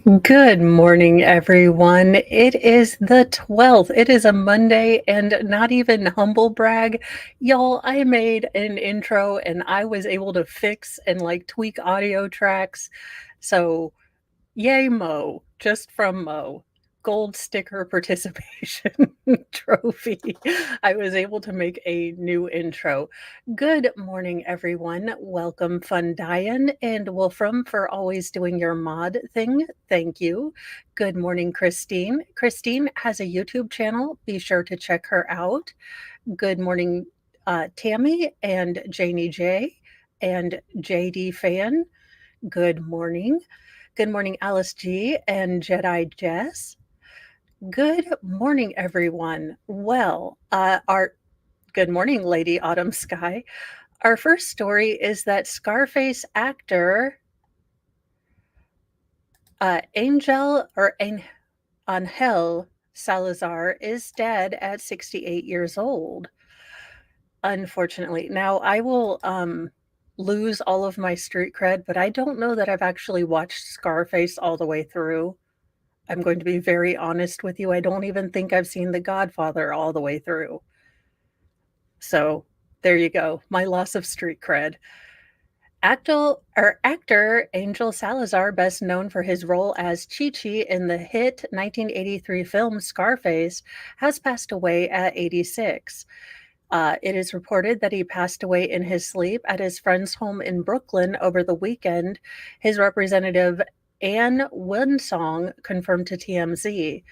Good morning, everyone. It is the 12th. It is a Monday and not even humble brag. Y'all, I made an intro and I was able to fix and tweak audio tracks. So yay, Mo, just from Mo. Gold sticker participation trophy. I was able to make a new intro. Good morning, everyone. Welcome, Fun Diane and Wolfram, for always doing your mod thing. Thank you. Good morning, Christine. Christine has a YouTube channel. Be sure to check her out. Good morning, Tammy and Janie J and JD Fan. Good morning. Good morning, Alice G and Jedi Jess. Good morning, everyone. Well, our good morning, Lady Autumn Sky. Our first story is that Scarface actor Angel Salazar is dead at 68 years old. Unfortunately, now I will lose all of my street cred, but I don't know that I've actually watched Scarface all the way through. I'm going to be very honest with you. I don't even think I've seen The Godfather all the way through. So there you go. My loss of street cred. Actor Angel Salazar, best known for his role as Chi-Chi in the hit 1983 film Scarface, has passed away at 86. It is reported that he passed away in his sleep at his friend's home in Brooklyn over the weekend. His representative, Anne Winsong, confirmed to TMZ.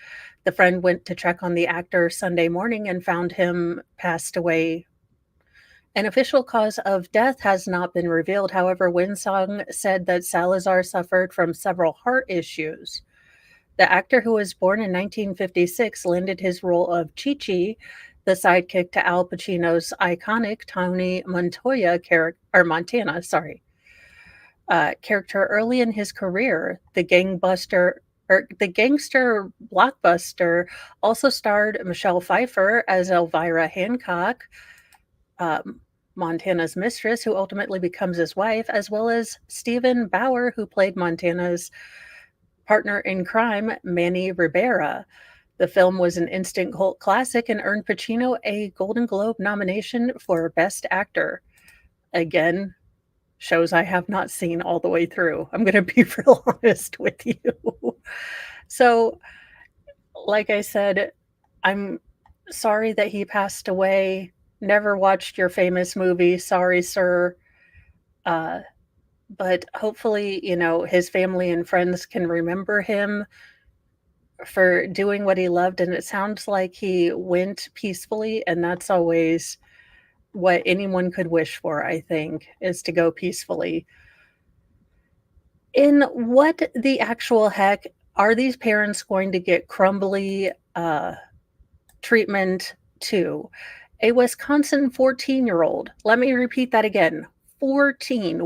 The friend went to check on the actor Sunday morning and found him passed away. An official cause of death has not been revealed. However, Winsong said that Salazar suffered from several heart issues. The actor, who was born in 1956, landed his role of Chi-Chi, the sidekick to Al Pacino's iconic Tony Montoya character early in his career. The gangster blockbuster also starred Michelle Pfeiffer as Elvira Hancock, Montana's mistress, who ultimately becomes his wife, as well as Stephen Bauer, who played Montana's partner in crime, Manny Ribera. The film was an instant cult classic and earned Pacino a Golden Globe nomination for Best Actor. Again, shows I have not seen all the way through. I'm going to be real honest with you. So, like I said, I'm sorry that he passed away. Never watched your famous movie. Sorry, sir. But hopefully, his family and friends can remember him for doing what he loved. And it sounds like he went peacefully. And that's always what anyone could wish for, I think, is to go peacefully. In what the actual heck are these parents going to get crumbly treatment to? A Wisconsin 14-year-old, let me repeat that again, 14,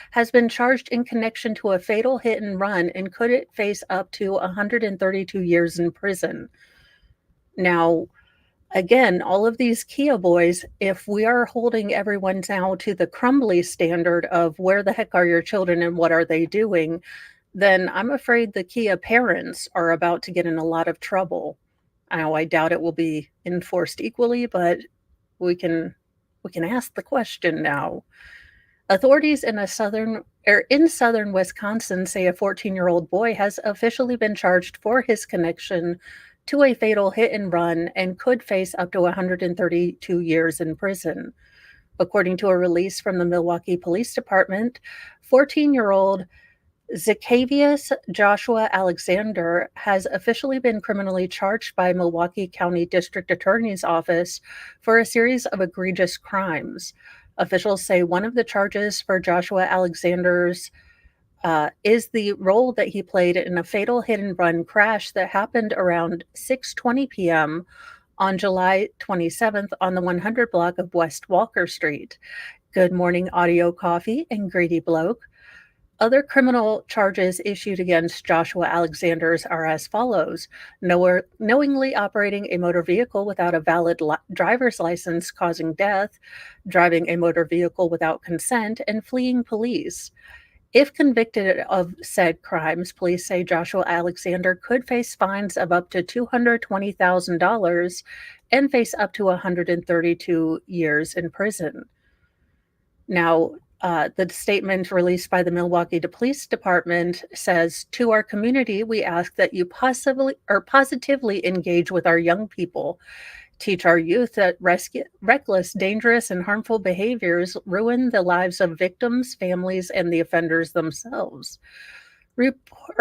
has been charged in connection to a fatal hit and run and could face up to 132 years in prison. Now, again, all of these Kia boys, if we are holding everyone now to the crumbly standard of where the heck are your children and what are they doing, then I'm afraid the Kia parents are about to get in a lot of trouble. I doubt it will be enforced equally, but we can ask the question now. Authorities in southern Wisconsin say a 14-year-old boy has officially been charged for his connection to a fatal hit and run and could face up to 132 years in prison. According to a release from the Milwaukee Police Department, 14-year-old Zacchaeus Joshua Alexander has officially been criminally charged by Milwaukee County District Attorney's Office for a series of egregious crimes. Officials say one of the charges for Joshua Alexander's is the role that he played in a fatal hit-and-run crash that happened around 6:20 p.m. on July 27th on the 100 block of West Walker Street. Good morning, Audio Coffee and Greedy Bloke. Other criminal charges issued against Joshua Alexander's are as follows: knowingly operating a motor vehicle without a valid driver's license causing death, driving a motor vehicle without consent, and fleeing police. If convicted of said crimes, police say Joshua Alexander could face fines of up to $220,000 and face up to 132 years in prison. Now, the statement released by the Milwaukee Police Department says, "To our community, we ask that you positively engage with our young people. Teach our youth that reckless, dangerous, and harmful behaviors ruin the lives of victims, families, and the offenders themselves.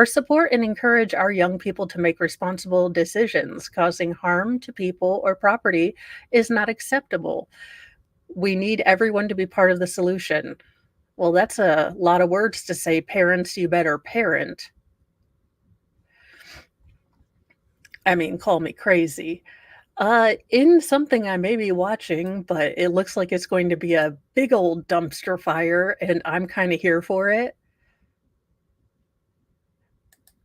Support and encourage our young people to make responsible decisions. Causing harm to people or property is not acceptable. We need everyone to be part of the solution." Well, that's a lot of words to say, parents, you better parent. I mean, call me crazy. In something I may be watching, but it looks like it's going to be a big old dumpster fire, and I'm kinda here for it.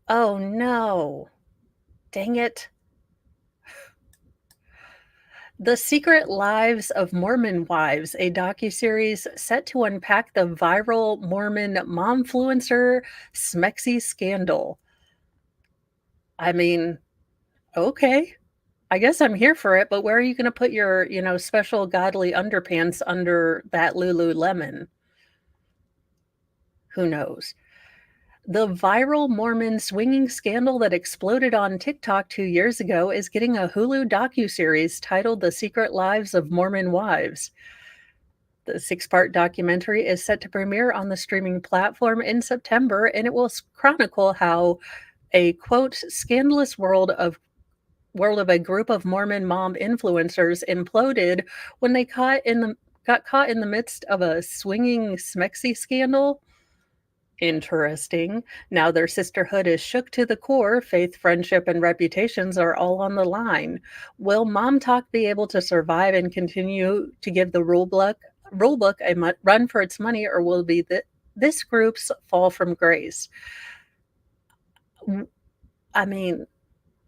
Oh, no. Dang it. The Secret Lives of Mormon Wives, a docuseries set to unpack the viral Mormon momfluencer Smexy scandal. I mean, okay. I guess I'm here for it, but where are you gonna put your, special godly underpants under that Lululemon? Who knows? The viral Mormon swinging scandal that exploded on TikTok 2 years ago is getting a Hulu docuseries titled The Secret Lives of Mormon Wives. The six-part documentary is set to premiere on the streaming platform in September, and it will chronicle how a, quote, "scandalous world of a group of Mormon mom influencers imploded when they got caught in the midst of a swinging smexy scandal." Interesting. Now their sisterhood is shook to the core. Faith, friendship, and reputations are all on the line. Will Mom Talk be able to survive and continue to give the rulebook a run for its money, or will be this group's fall from grace? I mean,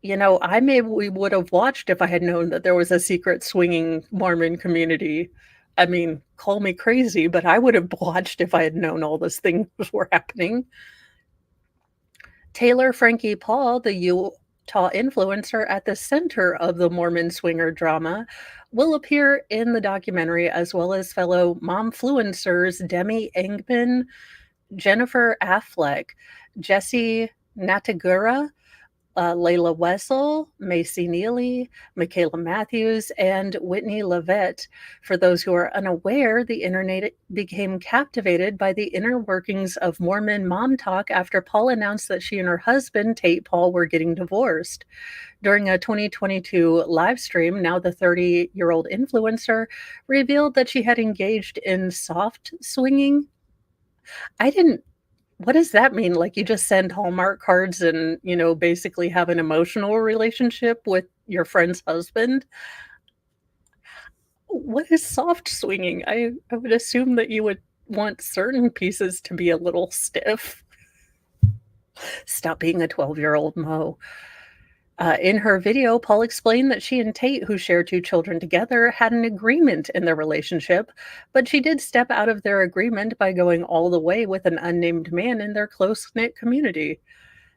I maybe we would have watched if I had known that there was a secret swinging Mormon community. I mean, call me crazy, but I would have watched if I had known all these things were happening. Taylor Frankie Paul, the Utah influencer at the center of the Mormon swinger drama, will appear in the documentary, as well as fellow momfluencers Demi Engman, Jennifer Affleck, Jesse Natagura, Layla Wessel, Macy Neely, Michaela Matthews, and Whitney Levette. For those who are unaware, the internet became captivated by the inner workings of Mormon mom talk after Paul announced that she and her husband, Tate Paul, were getting divorced. During a 2022 live stream, now the 30-year-old influencer revealed that she had engaged in soft swinging. I didn't What does that mean? Like, you just send Hallmark cards and, basically have an emotional relationship with your friend's husband? What is soft swinging? I would assume that you would want certain pieces to be a little stiff. Stop being a 12-year-old Mo. In her video, Paul explained that she and Tate, who share two children together, had an agreement in their relationship, but she did step out of their agreement by going all the way with an unnamed man in their close-knit community.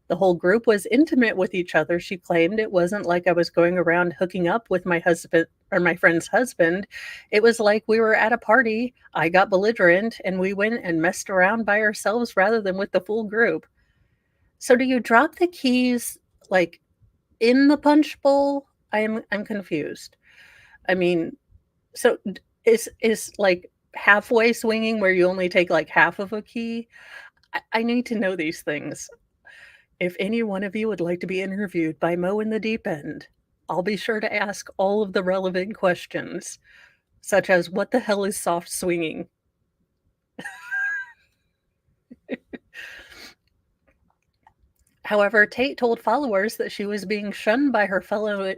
The whole group was intimate with each other, she claimed. It wasn't like I was going around hooking up with my husband or my friend's husband. It was like we were at a party, I got belligerent, and we went and messed around by ourselves rather than with the full group. So do you drop the keys, like, in the punch bowl? I'm confused. I mean, so is like halfway swinging where you only take like half of a key? I need to know these things. If any one of you would like to be interviewed by Mo in the Deep End, I'll be sure to ask all of the relevant questions, such as what the hell is soft swinging? However, Tate told followers that she was being shunned by her fellow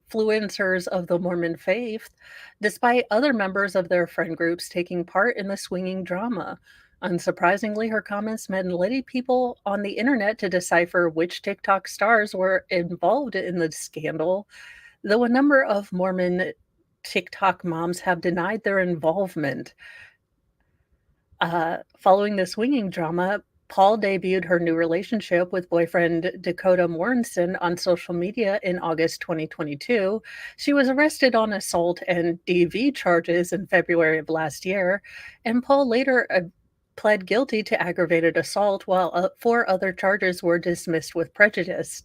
fluencers of the Mormon faith, despite other members of their friend groups taking part in the swinging drama. Unsurprisingly, her comments led people on the internet to decipher which TikTok stars were involved in the scandal, though a number of Mormon TikTok moms have denied their involvement. Following the swinging drama, Paul debuted her new relationship with boyfriend Dakota Morrison on social media in August 2022. She was arrested on assault and DV charges in February of last year, and Paul later pled guilty to aggravated assault, while 4 other charges were dismissed with prejudice.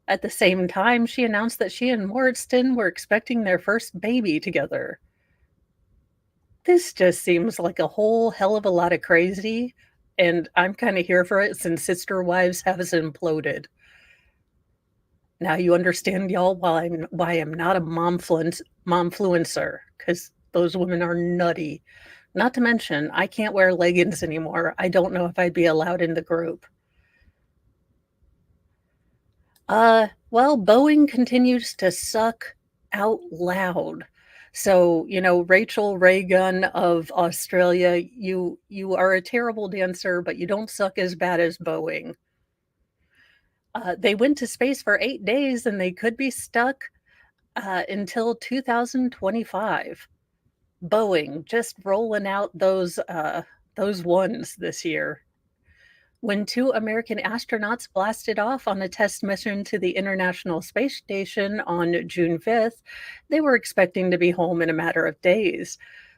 At the same time, she announced that she and Morrison were expecting their first baby together. This just seems like a whole hell of a lot of crazy, and I'm kinda here for it since Sister Wives has imploded. Now you understand, y'all, why I'm not a momfluencer, because those women are nutty. Not to mention, I can't wear leggings anymore. I don't know if I'd be allowed in the group. Well, Boeing continues to suck out loud. So, Rachel Reagan of Australia, you are a terrible dancer, but you don't suck as bad as Boeing. They went to space for 8 days, and they could be stuck, until 2025. Boeing just rolling out those ones this year. When 2 American astronauts blasted off on a test mission to the International Space Station on June 5th, they were expecting to be home in a matter of days.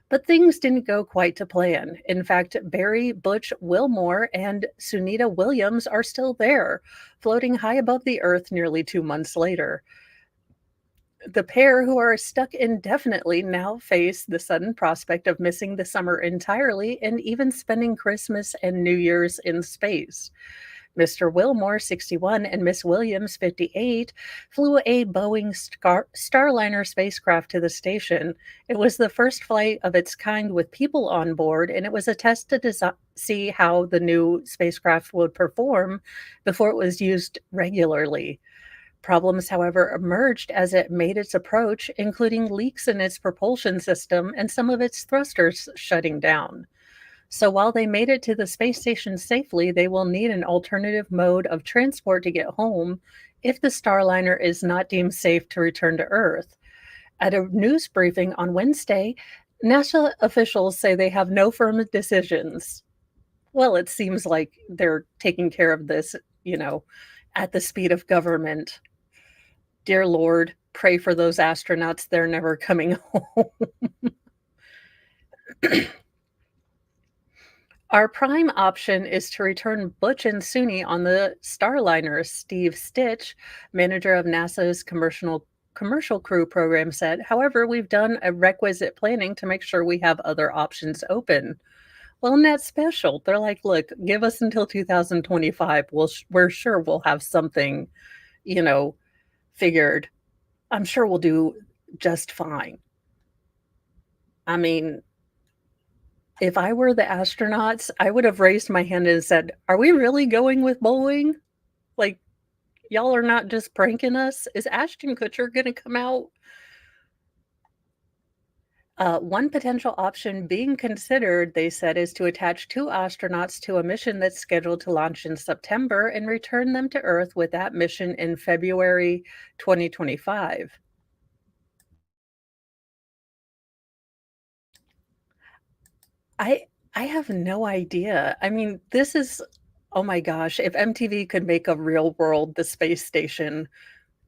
But things didn't go quite to plan. In fact, Barry Butch Wilmore and Sunita Williams are still there, floating high above the Earth nearly 2 months later. The pair, who are stuck indefinitely, now face the sudden prospect of missing the summer entirely and even spending Christmas and New Year's in space. Mr. Wilmore, 61, and Miss Williams, 58, flew a Boeing Starliner spacecraft to the station. It was the first flight of its kind with people on board, and it was a test to see how the new spacecraft would perform before it was used regularly. Problems, however, emerged as it made its approach, including leaks in its propulsion system and some of its thrusters shutting down. So while they made it to the space station safely, they will need an alternative mode of transport to get home if the Starliner is not deemed safe to return to Earth. At a news briefing on Wednesday, NASA officials say they have no firm decisions. Well, it seems like they're taking care of this, at the speed of government. Dear Lord, pray for those astronauts. They're never coming home. Our prime option is to return Butch and Suni on the Starliner, Steve Stitch, manager of NASA's commercial crew program, said. However, we've done a requisite planning to make sure we have other options open. Well, and that's special. They're like, look, give us until 2025. We're sure we'll have something, figured. I'm sure we'll do just fine. I mean, if I were the astronauts, I would have raised my hand and said, "Are we really going with Boeing? Like, y'all are not just pranking us? Is Ashton Kutcher gonna come out?" One potential option being considered, they said, is to attach 2 astronauts to a mission that's scheduled to launch in September and return them to Earth with that mission in February 2025. I I have no idea. I mean, this is oh my gosh, if MTV could make a real world The Space Station,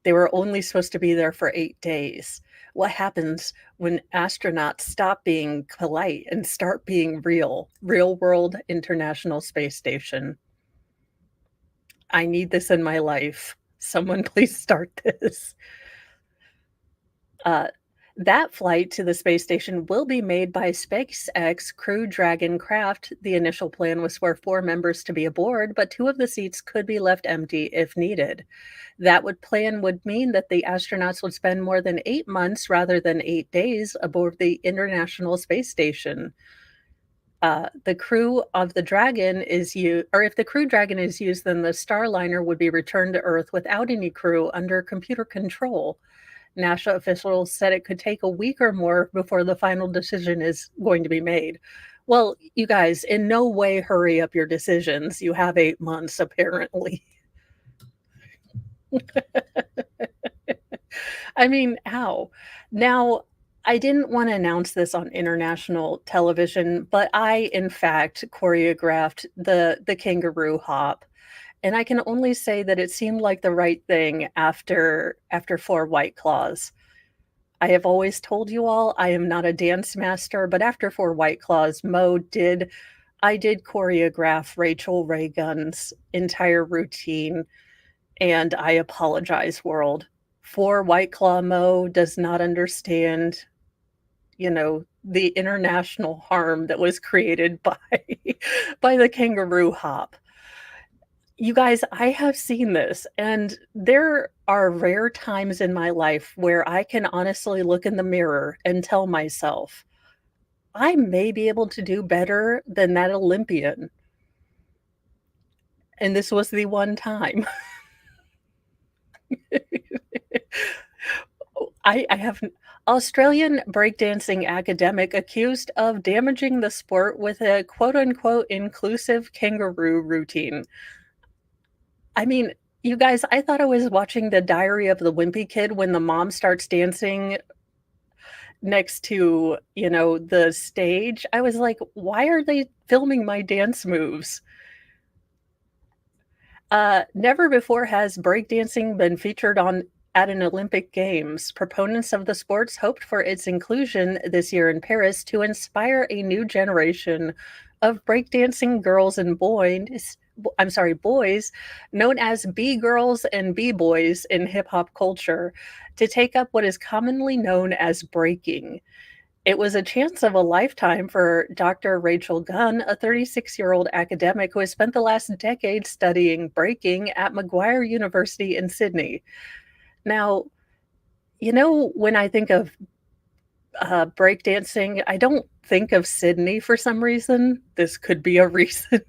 they were only supposed to be there for 8 days. What happens when astronauts stop being polite and start being real? Real world International Space Station. I need this in my life. Someone please start this. Uh, that flight to the space station will be made by SpaceX Crew Dragon craft. The initial plan was for 4 members to be aboard, but 2 of the seats could be left empty if needed. That would mean that the astronauts would spend more than 8 months rather than 8 days aboard the International Space Station. The crew of the Dragon is used, or if the Crew Dragon is used, then the Starliner would be returned to Earth without any crew under computer control. NASA officials said it could take a week or more before the final decision is going to be made. Well, you guys, in no way hurry up your decisions. You have 8 months, apparently. I mean, how? Now, I didn't want to announce this on international television, but I, in fact, choreographed the kangaroo hop, and I can only say that it seemed like the right thing after 4 White Claws. I have always told you all I am not a dance master, but after 4 White Claws, I did choreograph Rachel Reagan's entire routine, and I apologize, world. 4 White Claw Mo does not understand, the international harm that was created by by the kangaroo hop. You guys, I have seen this, and there are rare times in my life where I can honestly look in the mirror and tell myself, I may be able to do better than that Olympian. And this was the one time. I have Australian breakdancing academic accused of damaging the sport with a quote unquote inclusive kangaroo routine. I mean, you guys, I thought I was watching The Diary of the Wimpy Kid when the mom starts dancing next to, the stage. I was like, why are they filming my dance moves? Never before has breakdancing been featured on at an Olympic Games. Proponents of the sports hoped for its inclusion this year in Paris to inspire a new generation of breakdancing girls and boys, known as B-girls and B-boys in hip-hop culture, to take up what is commonly known as breaking. It was a chance of a lifetime for Dr. Rachel Gunn, a 36-year-old academic who has spent the last decade studying breaking at Macquarie University in Sydney. Now, when I think of breakdancing, I don't think of Sydney for some reason. This could be a reason.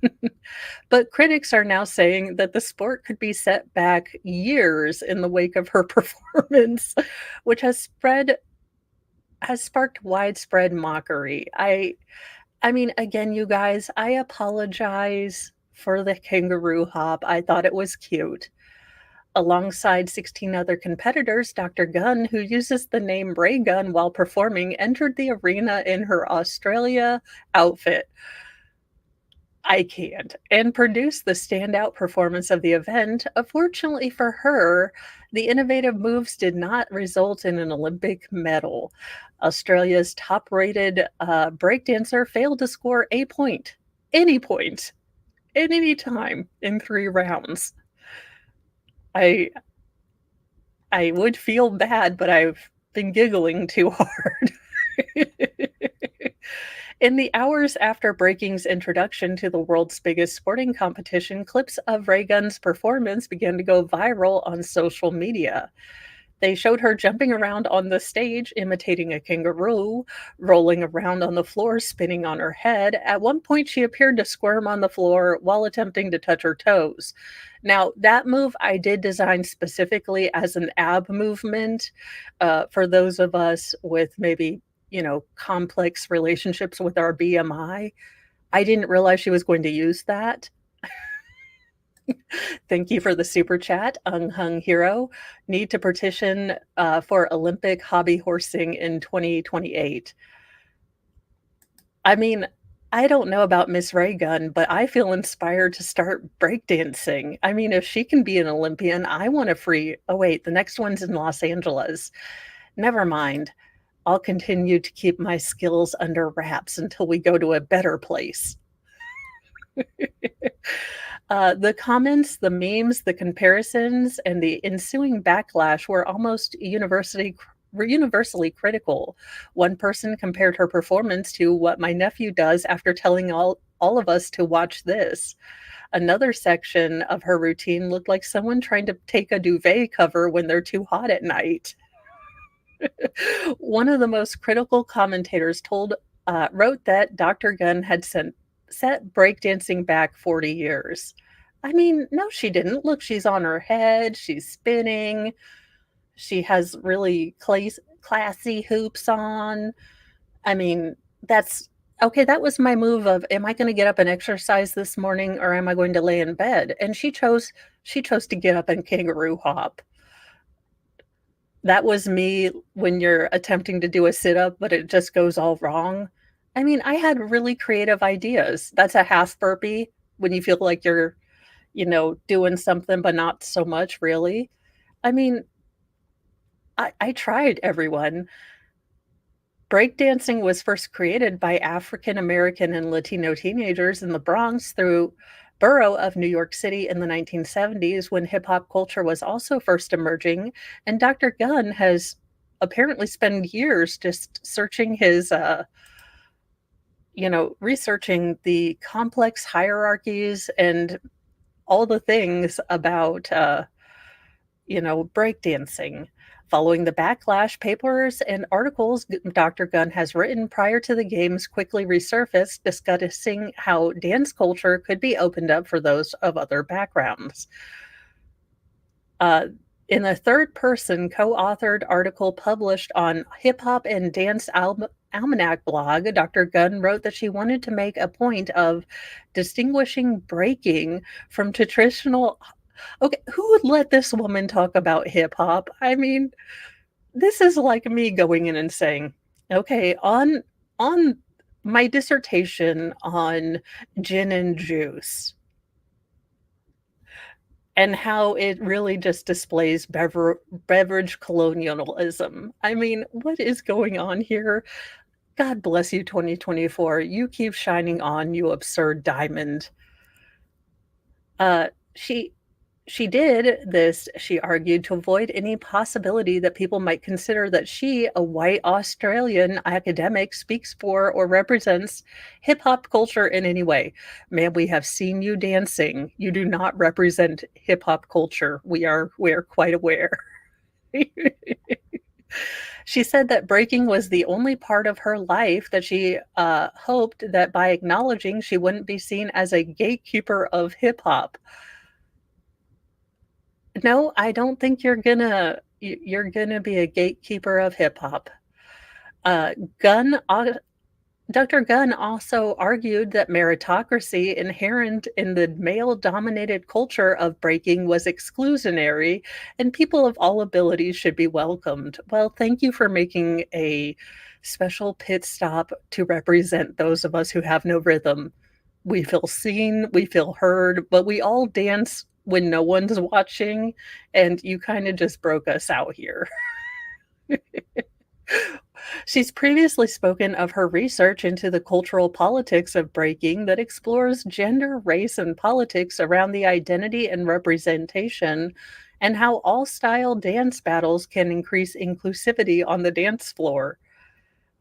But critics are now saying that the sport could be set back years in the wake of her performance, which has sparked widespread mockery. I mean, again, you guys, I apologize for the kangaroo hop. I thought it was cute. Alongside 16 other competitors, Dr. Gunn, who uses the name Ray Gunn while performing, entered the arena in her Australia outfit. I can't. And produced the standout performance of the event. Fortunately for her, the innovative moves did not result in an Olympic medal. Australia's top-rated breakdancer failed to score a point, any point, at any time in 3 rounds. I would feel bad, but I've been giggling too hard. In the hours after breaking's introduction to the world's biggest sporting competition, clips of Reagan's performance began to go viral on social media. They showed her jumping around on the stage, imitating a kangaroo, rolling around on the floor, spinning on her head. At one point, she appeared to squirm on the floor while attempting to touch her toes. Now, that move I did design specifically as an ab movement for those of us with maybe, complex relationships with our BMI. I didn't realize she was going to use that. Thank you for the super chat, Unhung Hero. Need to petition for Olympic hobby horsing in 2028. I mean, I don't know about Miss Raygun, but I feel inspired to start breakdancing. I mean, if she can be an Olympian, I want a free. Oh, wait, the next one's in Los Angeles. Never mind. I'll continue to keep my skills under wraps until we go to a better place. The comments, the memes, the comparisons, and the ensuing backlash were almost universally critical. One person compared her performance to what my nephew does after telling all of us to watch this. Another section of her routine looked like someone trying to take a duvet cover when they're too hot at night. One of the most critical commentators wrote that Dr. Gunn had set breakdancing back 40 years. I mean, no, she didn't. Look, she's on her head, she's spinning, she has really classy hoops on. I mean, that's okay. That was my move of, am I going to get up and exercise this morning or am I going to lay in bed? And she chose to get up and kangaroo hop. That was me when you're attempting to do a sit-up, but it just goes all wrong. I mean, I had really creative ideas. That's a half burpee when you feel like you're, doing something, but not so much really. I mean, I tried, everyone. Breakdancing was first created by African American and Latino teenagers in the Bronx through borough of New York City in the 1970s when hip hop culture was also first emerging. And Dr. Gunn has apparently spent years just searching researching the complex hierarchies and all the things about breakdancing. Following the backlash, papers and articles Dr. Gunn has written prior to the games quickly resurfaced, discussing how dance culture could be opened up for those of other backgrounds. Uh, in a third person co authored article published on Hip Hop and Dance Almanac blog, Dr. Gunn wrote that she wanted to make a point of distinguishing breaking from traditional. Okay, who would let this woman talk about hip hop? I mean, this is like me going in and saying, "Okay, on my dissertation on gin and juice and how it really just displays beverage colonialism." I mean, what is going on here? God bless you, 2024. You keep shining on, you absurd diamond. Uh, she she did this, she argued, to avoid any possibility that people might consider that she, a white Australian academic, speaks for or represents hip hop culture in any way. Ma'am, we have seen you dancing. You do not represent hip hop culture. We are quite aware. She said that breaking was the only part of her life that she hoped that by acknowledging she wouldn't be seen as a gatekeeper of hip hop. No, I don't think you're gonna be a gatekeeper of hip hop. Uh, Gunn Dr. Gunn also argued that meritocracy inherent in the male-dominated culture of breaking was exclusionary, and people of all abilities should be welcomed. Well, thank you for making a special pit stop to represent those of us who have no rhythm. We feel seen, we feel heard, but we all dance when no one's watching, and you kinda just broke us out here. She's previously spoken of her research into the cultural politics of breaking that explores gender, race, and politics around the identity and representation, and how all style dance battles can increase inclusivity on the dance floor.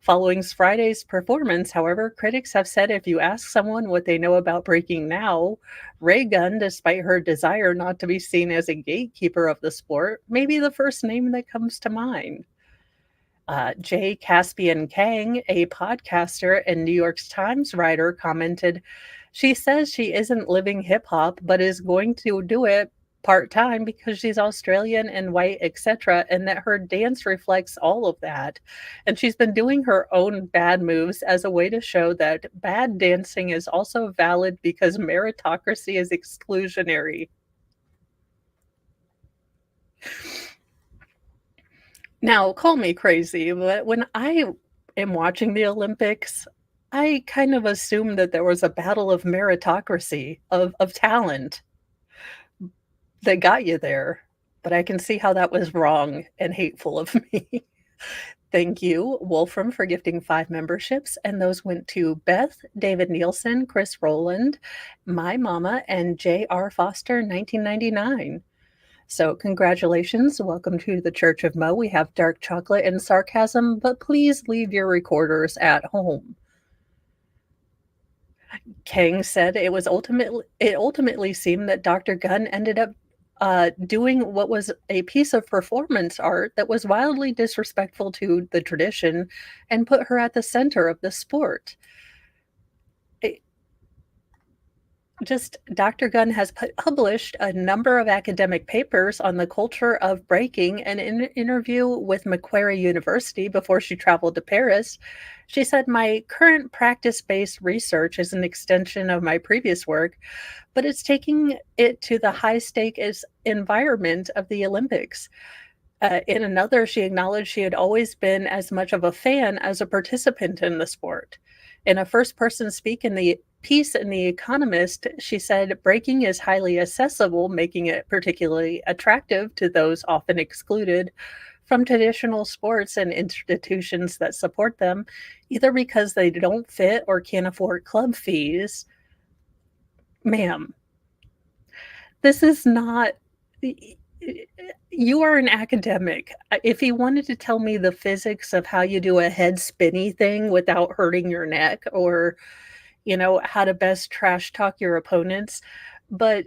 Following Friday's performance, however, critics have said if you ask someone what they know about breaking now, Ray Gunn, despite her desire not to be seen as a gatekeeper of the sport, may be the first name that comes to mind. Jay Caspian Kang, a podcaster and New York Times writer, commented, "She says she isn't living hip hop, but is going to do it part time because she's Australian and white, etc., and that her dance reflects all of that. And she's been doing her own bad moves as a way to show that bad dancing is also valid because meritocracy is exclusionary." Now, call me crazy, but when I am watching the Olympics, I kind of assume that there was a battle of meritocracy, of talent that got you there, but I can see how that was wrong and hateful of me. Thank you, Wolfram, for gifting 5 memberships, and those went to Beth, David Nielsen, Chris Rowland, My Mama, and J.R. Foster, 1999. So, congratulations. Welcome to the Church of Mo. We have dark chocolate and sarcasm, but please leave your recorders at home. Kang said it ultimately seemed that Dr. Gunn ended up doing what was a piece of performance art that was wildly disrespectful to the tradition and put her at the center of the sport. Just Dr. Gunn has published a number of academic papers on the culture of breaking, and in an interview with Macquarie University before she traveled to Paris, she said, "My current practice-based research is an extension of my previous work, but it's taking it to the high-stake environment of the Olympics. In another, she acknowledged she had always been as much of a fan as a participant in the sport. In a first person speak in the piece in The Economist, she said breaking is highly accessible, making it particularly attractive to those often excluded from traditional sports and institutions that support them, either because they don't fit or can't afford club fees. Ma'am, this is not. You are an academic. If he wanted to tell me the physics of how you do a head spinny thing without hurting your neck or, how to best trash talk your opponents, but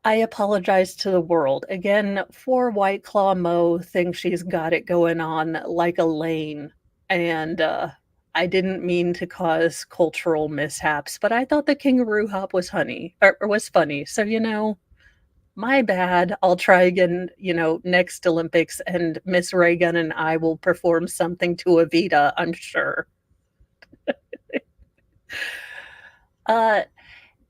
I apologize to the world. Again, poor White Claw Mo thinks she's got it going on like Elaine, and, I didn't mean to cause cultural mishaps, but I thought the kangaroo hop was or was funny, so, my bad. I'll try again, next Olympics, and Miss Reagan and I will perform something to Evita, I'm sure. Uh,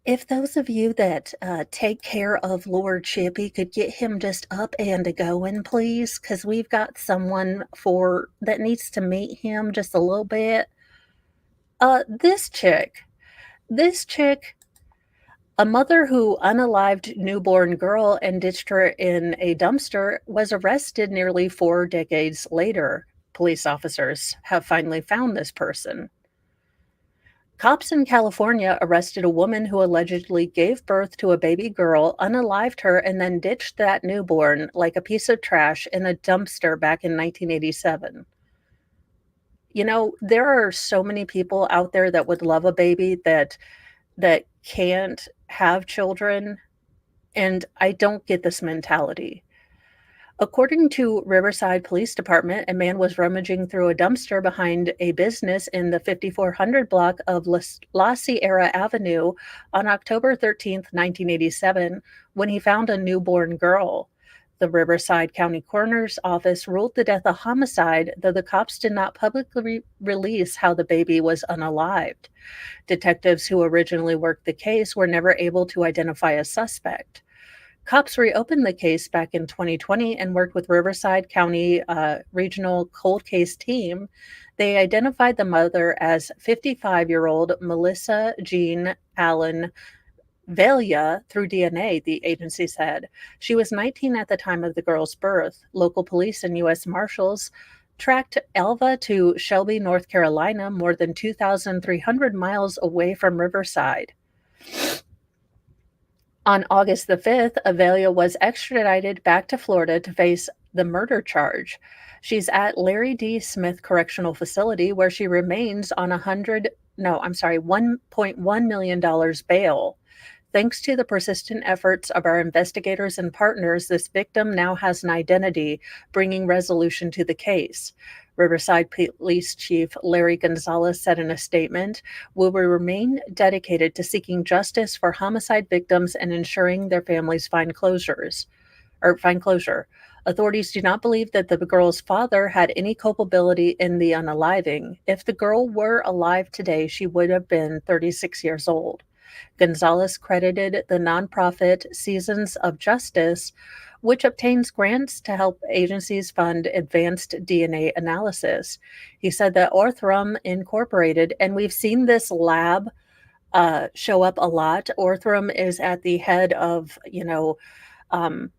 if those of you that, take care of Lord Chippy could get him just up and a going, please, because 'cause we've got someone for that needs to meet him just a little bit. This chick, a mother who unalived newborn girl and ditched her in a dumpster was arrested nearly 4 decades later. Police officers have finally found this person. Cops in California arrested a woman who allegedly gave birth to a baby girl, unalived her, and then ditched that newborn like a piece of trash in a dumpster back in 1987. There are so many people out there that would love a baby that can't have children, and I don't get this mentality. According to Riverside Police Department, a man was rummaging through a dumpster behind a business in the 5400 block of La Sierra Avenue on October 13th, 1987, when he found a newborn girl. The Riverside County Coroner's Office ruled the death a homicide, though the cops did not publicly release how the baby was unalived. Detectives who originally worked the case were never able to identify a suspect. Cops reopened the case back in 2020 and worked with Riverside County Regional Cold Case Team. They identified the mother as 55-year-old Melissa Jean Allen Velia through DNA, the agency said. She was 19 at the time of the girl's birth. Local police and U.S. Marshals tracked Alva to Shelby, North Carolina, more than 2,300 miles away from Riverside. On August the 5th, Avelia was extradited back to Florida to face the murder charge. She's at Larry D. Smith Correctional Facility, where she remains on $1.1 million bail. Thanks to the persistent efforts of our investigators and partners, this victim now has an identity, bringing resolution to the case. Riverside Police Chief Larry Gonzalez said in a statement, "We will remain dedicated to seeking justice for homicide victims and ensuring their families find closure. Authorities do not believe that the girl's father had any culpability in the unaliving. If the girl were alive today, she would have been 36 years old." Gonzalez credited the nonprofit Seasons of Justice, which obtains grants to help agencies fund advanced DNA analysis. He said that Orthrum Incorporated, and we've seen this lab show up a lot. Orthrum is at the head of, um,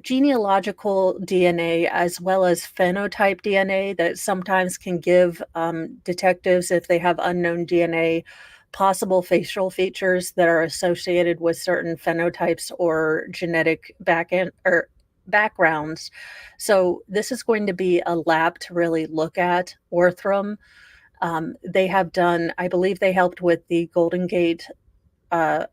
genealogical DNA as well as phenotype DNA that sometimes can give detectives, if they have unknown DNA, possible facial features that are associated with certain phenotypes or genetic backgrounds. So this is going to be a lab to really look at. Orthrum, they have done, I believe they helped with the Golden Gate uh,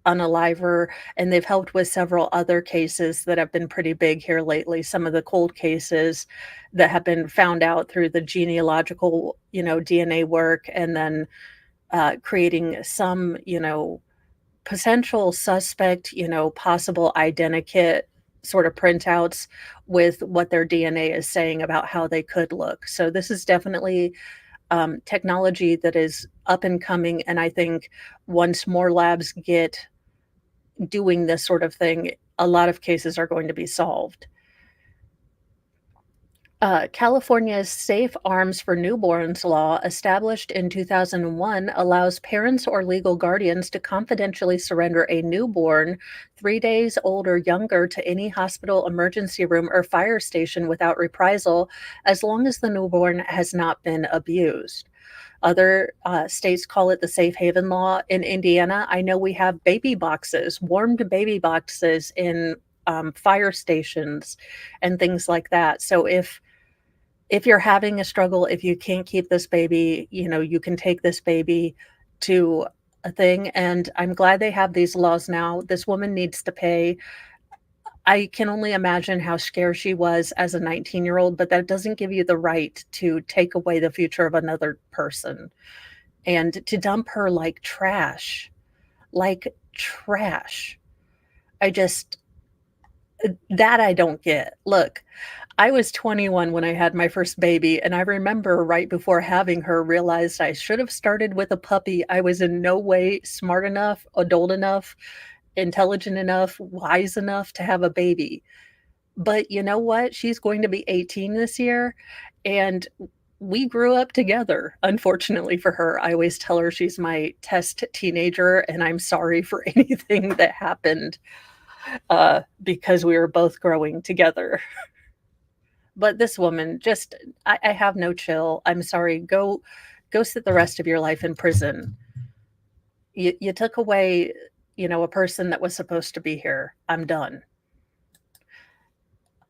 unaliver, and they've helped with several other cases that have been pretty big here lately. Some of the cold cases that have been found out through the genealogical, DNA work, and then creating some, potential suspect, possible identikit sort of printouts with what their DNA is saying about how they could look. So this is definitely technology that is up and coming. And I think once more labs get doing this sort of thing, a lot of cases are going to be solved. California's Safe Arms for Newborns law, established in 2001, allows parents or legal guardians to confidentially surrender a newborn 3 days old or younger to any hospital, emergency room, or fire station without reprisal, as long as the newborn has not been abused. Other states call it the safe haven law. In Indiana, I know we have baby boxes, warmed baby boxes in fire stations and things like that. So if you're having a struggle, if you can't keep this baby, you can take this baby to a thing. And I'm glad they have these laws now. This woman needs to pay. I can only imagine how scared she was as a 19-year-old, but that doesn't give you the right to take away the future of another person and to dump her like trash. Like trash. I just, that I don't get. Look, I was 21 when I had my first baby, and I remember right before having her realized I should have started with a puppy. I was in no way smart enough, adult enough, intelligent enough, wise enough to have a baby. But you know what? She's going to be 18 this year, and we grew up together, unfortunately for her. I always tell her she's my test teenager, and I'm sorry for anything that happened because we were both growing together. But this woman just, I have no chill. I'm sorry. Go sit the rest of your life in prison. You took away, a person that was supposed to be here. I'm done.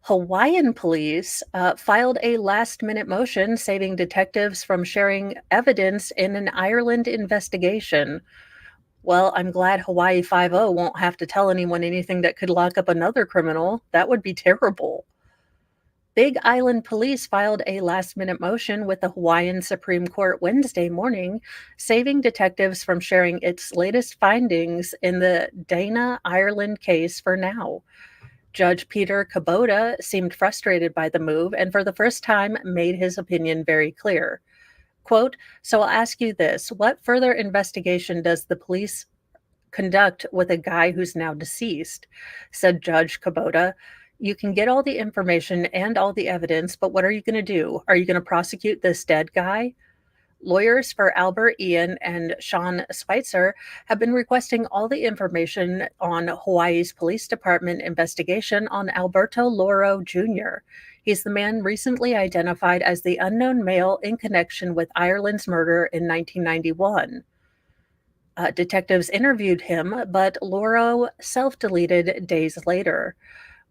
Hawaiian police filed a last-minute motion saving detectives from sharing evidence in an Ireland investigation. Well, I'm glad Hawaii 5-0 won't have to tell anyone anything that could lock up another criminal. That would be terrible. Big Island Police filed a last-minute motion with the Hawaiian Supreme Court Wednesday morning, saving detectives from sharing its latest findings in the Dana, Ireland case for now. Judge Peter Kubota seemed frustrated by the move and for the first time made his opinion very clear. Quote, "So I'll ask you this, what further investigation does the police conduct with a guy who's now deceased?" said Judge Kubota. "You can get all the information and all the evidence, but what are you going to do? Are you going to prosecute this dead guy?" Lawyers for Albert Ian and Sean Schweitzer have been requesting all the information on Hawaii's police department investigation on Alberto Loro Jr. He's the man recently identified as the unknown male in connection with Ireland's murder in 1991. Detectives interviewed him, but Loro self-deleted days later.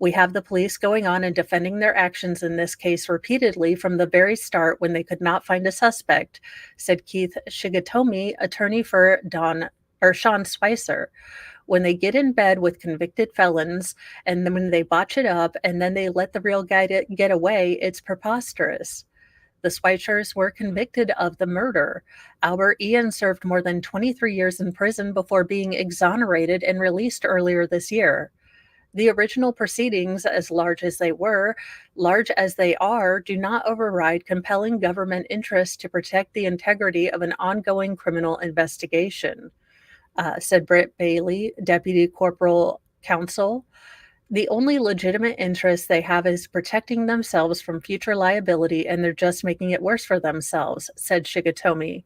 "We have the police going on and defending their actions in this case repeatedly from the very start when they could not find a suspect," said Keith Shigetomi, attorney for Sean Spicer. "When they get in bed with convicted felons and then when they botch it up and then they let the real guy get away, it's preposterous." The Schweitzers were convicted of the murder. Albert Ian served more than 23 years in prison before being exonerated and released earlier this year. The original proceedings, as large as they are, do not override compelling government interest to protect the integrity of an ongoing criminal investigation, said Britt Bailey, Deputy Corporal Counsel. "The only legitimate interest they have is protecting themselves from future liability, and they're just making it worse for themselves," said Shigetomi.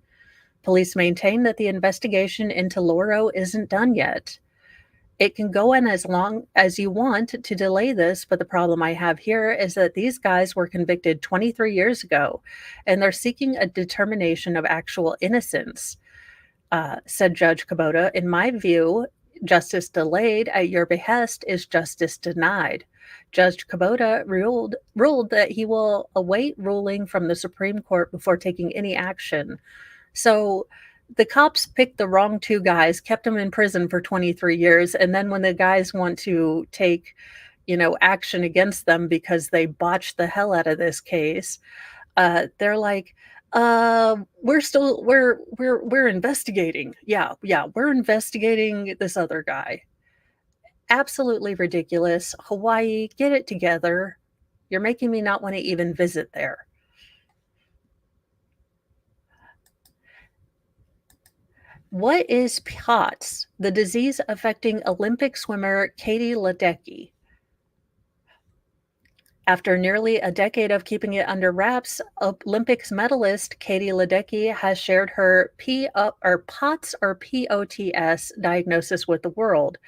Police maintain that the investigation into Loro isn't done yet. "It can go on as long as you want to delay this, but the problem I have here is that these guys were convicted 23 years ago, and they're seeking a determination of actual innocence," said Judge Kubota. "In my view, justice delayed at your behest is justice denied." Judge Kubota ruled that he will await ruling from the Supreme Court before taking any action. So the cops picked the wrong two guys, kept them in prison for 23 years, and then when the guys want to take, action against them because they botched the hell out of this case, they're like, we're investigating. Yeah, we're investigating this other guy." Absolutely ridiculous. Hawaii, get it together. You're making me not want to even visit there. What is POTS, the disease affecting Olympic swimmer Katie Ledecky? After nearly a decade of keeping it under wraps, Olympics medalist Katie Ledecky has shared her POTS or POTS diagnosis with the world.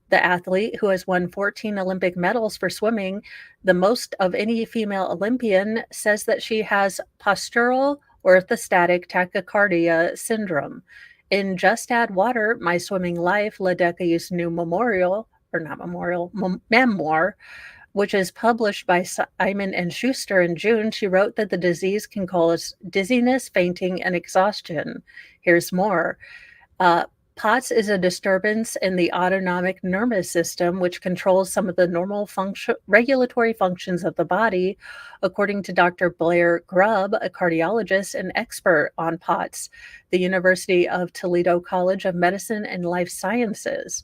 The athlete, who has won 14 Olympic medals for swimming, the most of any female Olympian, says that she has postural orthostatic tachycardia syndrome. In Just Add Water, My Swimming Life, Ledecky's new memoir, which is published by Simon and Schuster in June, she wrote that the disease can cause dizziness, fainting, and exhaustion. Here's more. Uh, POTS is a disturbance in the autonomic nervous system, which controls some of the normal regulatory functions of the body, according to Dr. Blair Grubb, a cardiologist and expert on POTS, the University of Toledo College of Medicine and Life Sciences.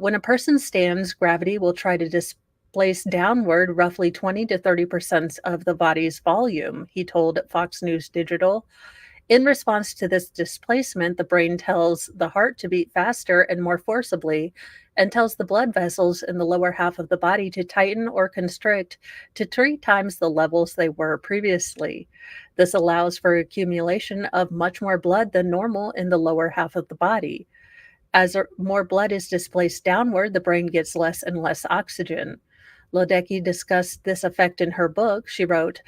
When a person stands, gravity will try to displace downward roughly 20 to 30% of the body's volume, he told Fox News Digital. In response to this displacement, the brain tells the heart to beat faster and more forcibly, and tells the blood vessels in the lower half of the body to tighten or constrict to 3 times the levels they were previously. This allows for accumulation of much more blood than normal in the lower half of the body. As more blood is displaced downward, the brain gets less and less oxygen. Ledecky discussed this effect in her book. She wrote,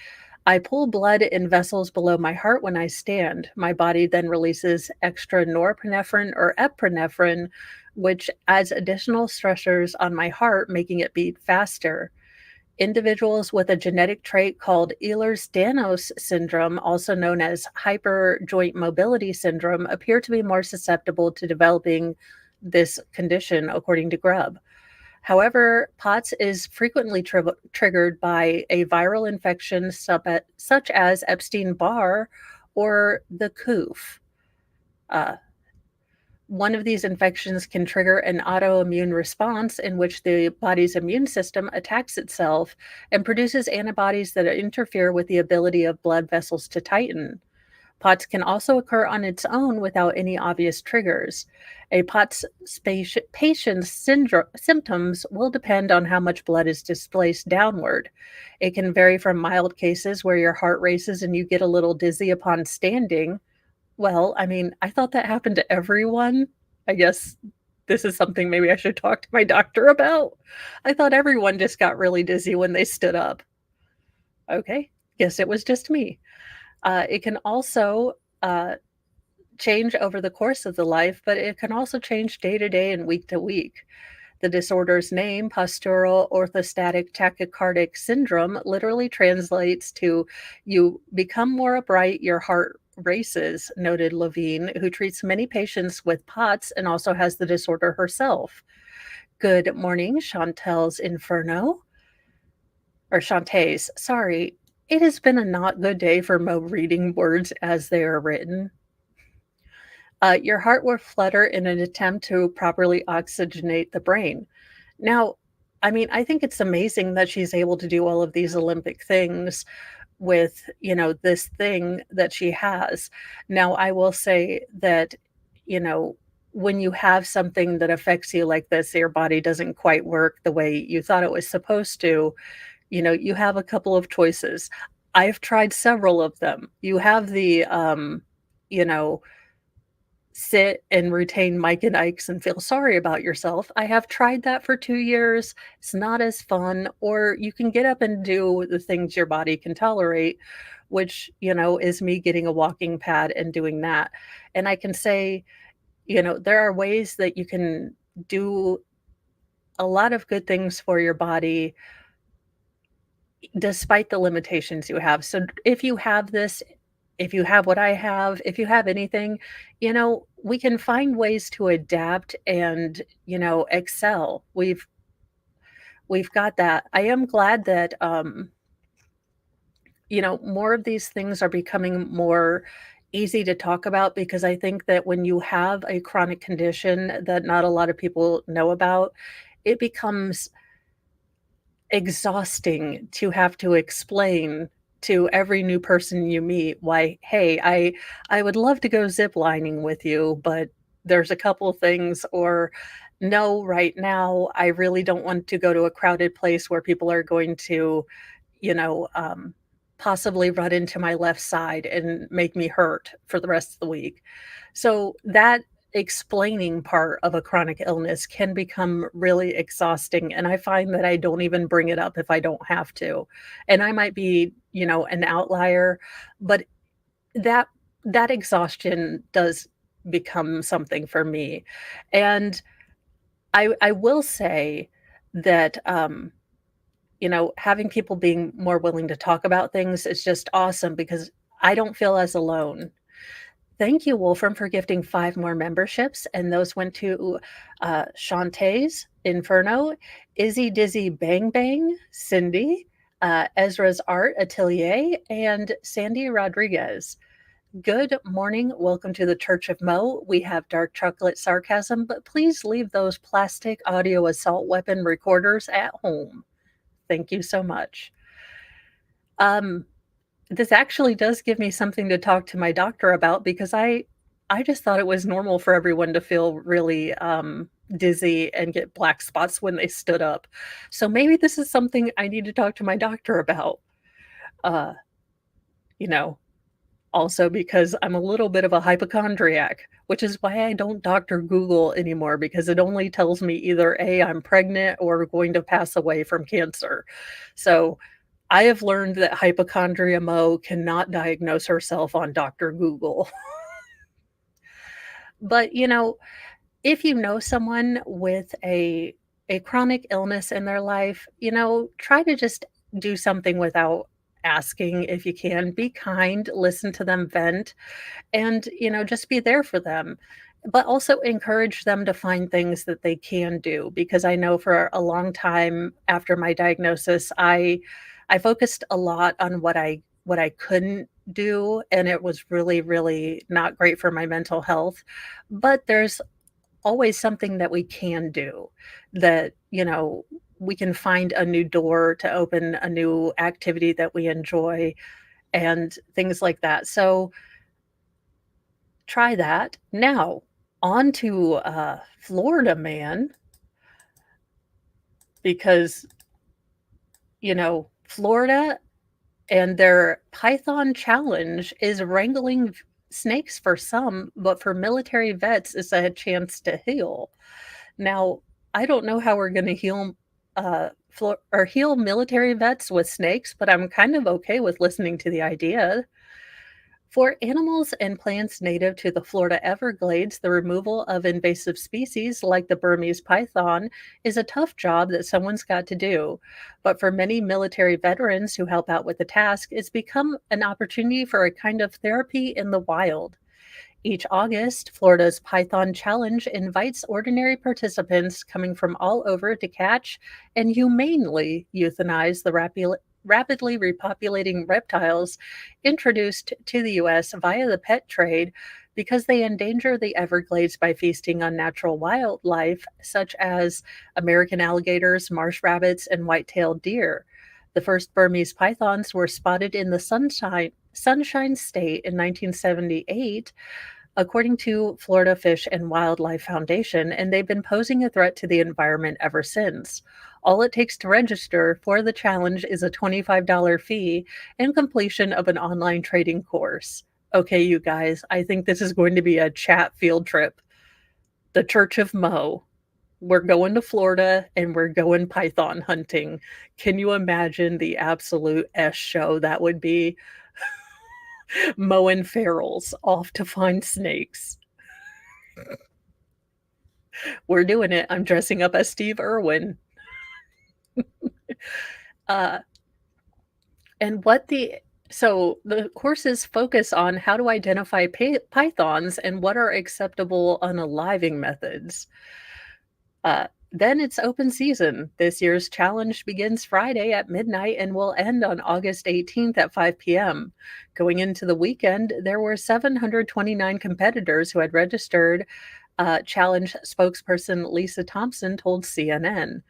I pull blood in vessels below my heart when I stand. My body then releases extra norepinephrine or epinephrine, which adds additional stressors on my heart, making it beat faster. Individuals with a genetic trait called Ehlers-Danlos syndrome, also known as hyperjoint mobility syndrome, appear to be more susceptible to developing this condition, according to Grubb. However, POTS is frequently triggered by a viral infection such as Epstein-Barr or the COOF. One of these infections can trigger an autoimmune response in which the body's immune system attacks itself and produces antibodies that interfere with the ability of blood vessels to tighten. POTS can also occur on its own without any obvious triggers. A POTS patient's symptoms will depend on how much blood is displaced downward. It can vary from mild cases where your heart races and you get a little dizzy upon standing. Well, I mean, I thought that happened to everyone. I guess this is something maybe I should talk to my doctor about. I thought everyone just got really dizzy when they stood up. Okay, guess it was just me. It can also change over the course of the life, but it can also change day to day and week to week. The disorder's name, postural orthostatic tachycardic syndrome, literally translates to you become more upright, your heart races, noted Levine, who treats many patients with POTS and also has the disorder herself. Good morning, Chantel's Inferno. Or Shantae's, sorry. It has been a not good day for Mo reading words as they are written. Your heart will flutter in an attempt to properly oxygenate the brain. Now, I mean, I think it's amazing that she's able to do all of these Olympic things with, this thing that she has. Now, I will say that, you know, when you have something that affects you like this, your body doesn't quite work the way you thought it was supposed to, you have a couple of choices. I've tried several of them. You have the, you know, sit and retain Mike and Ike's and feel sorry about yourself. I have tried that for 2 years. It's not as fun. Or you can get up and do the things your body can tolerate, which, is me getting a walking pad and doing that. And I can say, there are ways that you can do a lot of good things for your body despite the limitations you have. So if you have this, if you have what I have, if you have anything, we can find ways to adapt and, excel. We've got that. I am glad that more of these things are becoming more easy to talk about, because I think that when you have a chronic condition that not a lot of people know about, it becomes exhausting to have to explain to every new person you meet, why, "Hey, I would love to go zip lining with you, but there's a couple things," or, "No, right now, I really don't want to go to a crowded place where people are going to, you know, possibly run into my left side and make me hurt for the rest of the week." So that explaining part of a chronic illness can become really exhausting, and I find that I don't even bring it up if I don't have to. And I might be, an outlier, but that that exhaustion does become something for me. And I will say that, having people being more willing to talk about things is just awesome because I don't feel as alone. Thank you, Wolfram, for gifting 5 more memberships, and those went to, Shantae's Inferno, Izzy Dizzy Bang Bang, Cindy, Ezra's Art Atelier, and Sandy Rodriguez. Good morning. Welcome to the Church of Mo. We have dark chocolate sarcasm, but please leave those plastic audio assault weapon recorders at home. Thank you so much. This actually does give me something to talk to my doctor about because I just thought it was normal for everyone to feel really, dizzy and get black spots when they stood up. So maybe this is something I need to talk to my doctor about. Uh, you know, Also because I'm a little bit of a hypochondriac, which is why I don't Doctor Google anymore because it only tells me either A, I'm pregnant or going to pass away from cancer. So I have learned that hypochondria Mo cannot diagnose herself on Doctor Google. But, if you know someone with a chronic illness in their life, try to just do something without asking if you can. Be kind, listen to them vent, and, just be there for them. But also encourage them to find things that they can do because I know for a long time after my diagnosis, I focused a lot on what I couldn't do, and it was really, really not great for my mental health. But there's always something that we can do that, we can find a new door to open a new activity that we enjoy and things like that. So try that. Now, on to Florida man, because, Florida and their Python challenge is wrangling snakes for some, but for military vets, it's a chance to heal. Now, I don't know how we're going to heal military vets with snakes, but I'm kind of okay with listening to the idea. For animals and plants native to the Florida Everglades, the removal of invasive species like the Burmese python is a tough job that someone's got to do. But for many military veterans who help out with the task, it's become an opportunity for a kind of therapy in the wild. Each August, Florida's Python Challenge invites ordinary participants coming from all over to catch and humanely euthanize the rapidly repopulating reptiles introduced to the U.S. via the pet trade because they endanger the Everglades by feasting on natural wildlife such as American alligators, marsh rabbits, and white-tailed deer. The first Burmese pythons were spotted in the Sunshine State in 1978, according to Florida Fish and Wildlife Foundation, and they've been posing a threat to the environment ever since. All it takes to register for the challenge is a $25 fee and completion of an online trading course. Okay, you guys, I think this is going to be a chat field trip. The Church of Mo. We're going to Florida and we're going python hunting. Can you imagine the absolute S show that would be? Mo and ferals off to find snakes. We're doing it. I'm dressing up as Steve Irwin. Uh, and so the courses focus on how to identify pythons and what are acceptable unaliving methods. Then it's open season. This year's challenge begins Friday at midnight and will end on August 18th at 5 p.m. Going into the weekend, there were 729 competitors who had registered. Challenge spokesperson Lisa Thompson told CNN.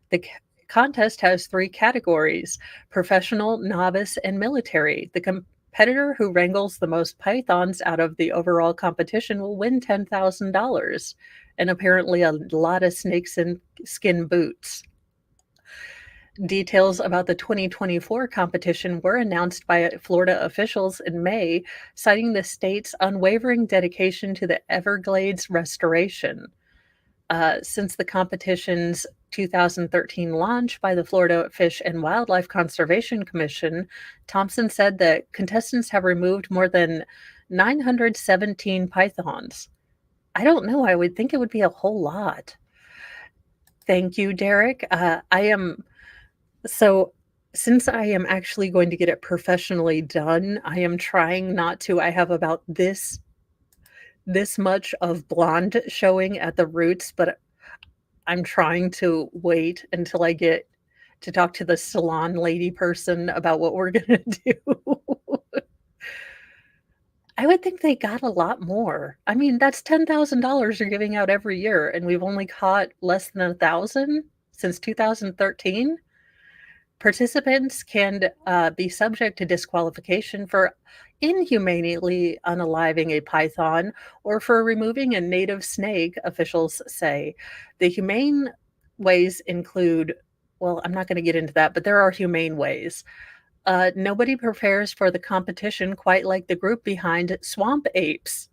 The contest has 3 categories: professional, novice, and military. The competitor who wrangles the most pythons out of the overall competition will win $10,000 and apparently a lot of snakes in skin boots. Details about the 2024 competition were announced by Florida officials in May, citing the state's unwavering dedication to the Everglades restoration. Since the competition's 2013 launch by the Florida Fish and Wildlife Conservation Commission, Thompson said that contestants have removed more than 917 pythons. I don't know. I would think it would be a whole lot. Thank you, Derek. So, since I am actually going to get it professionally done, I am trying not to. I have about this much of blonde showing at the roots, but I'm trying to wait until I get to talk to the salon lady person about what we're gonna do. I would think they got a lot more. I mean, that's $10,000 you're giving out every year, and we've only caught less than 1,000 since 2013. Participants can be subject to disqualification for inhumanely unaliving a python or for removing a native snake, officials say. The humane ways include, well, I'm not going to get into that, but there are humane ways. Nobody prepares for the competition quite like the group behind Swamp Apes.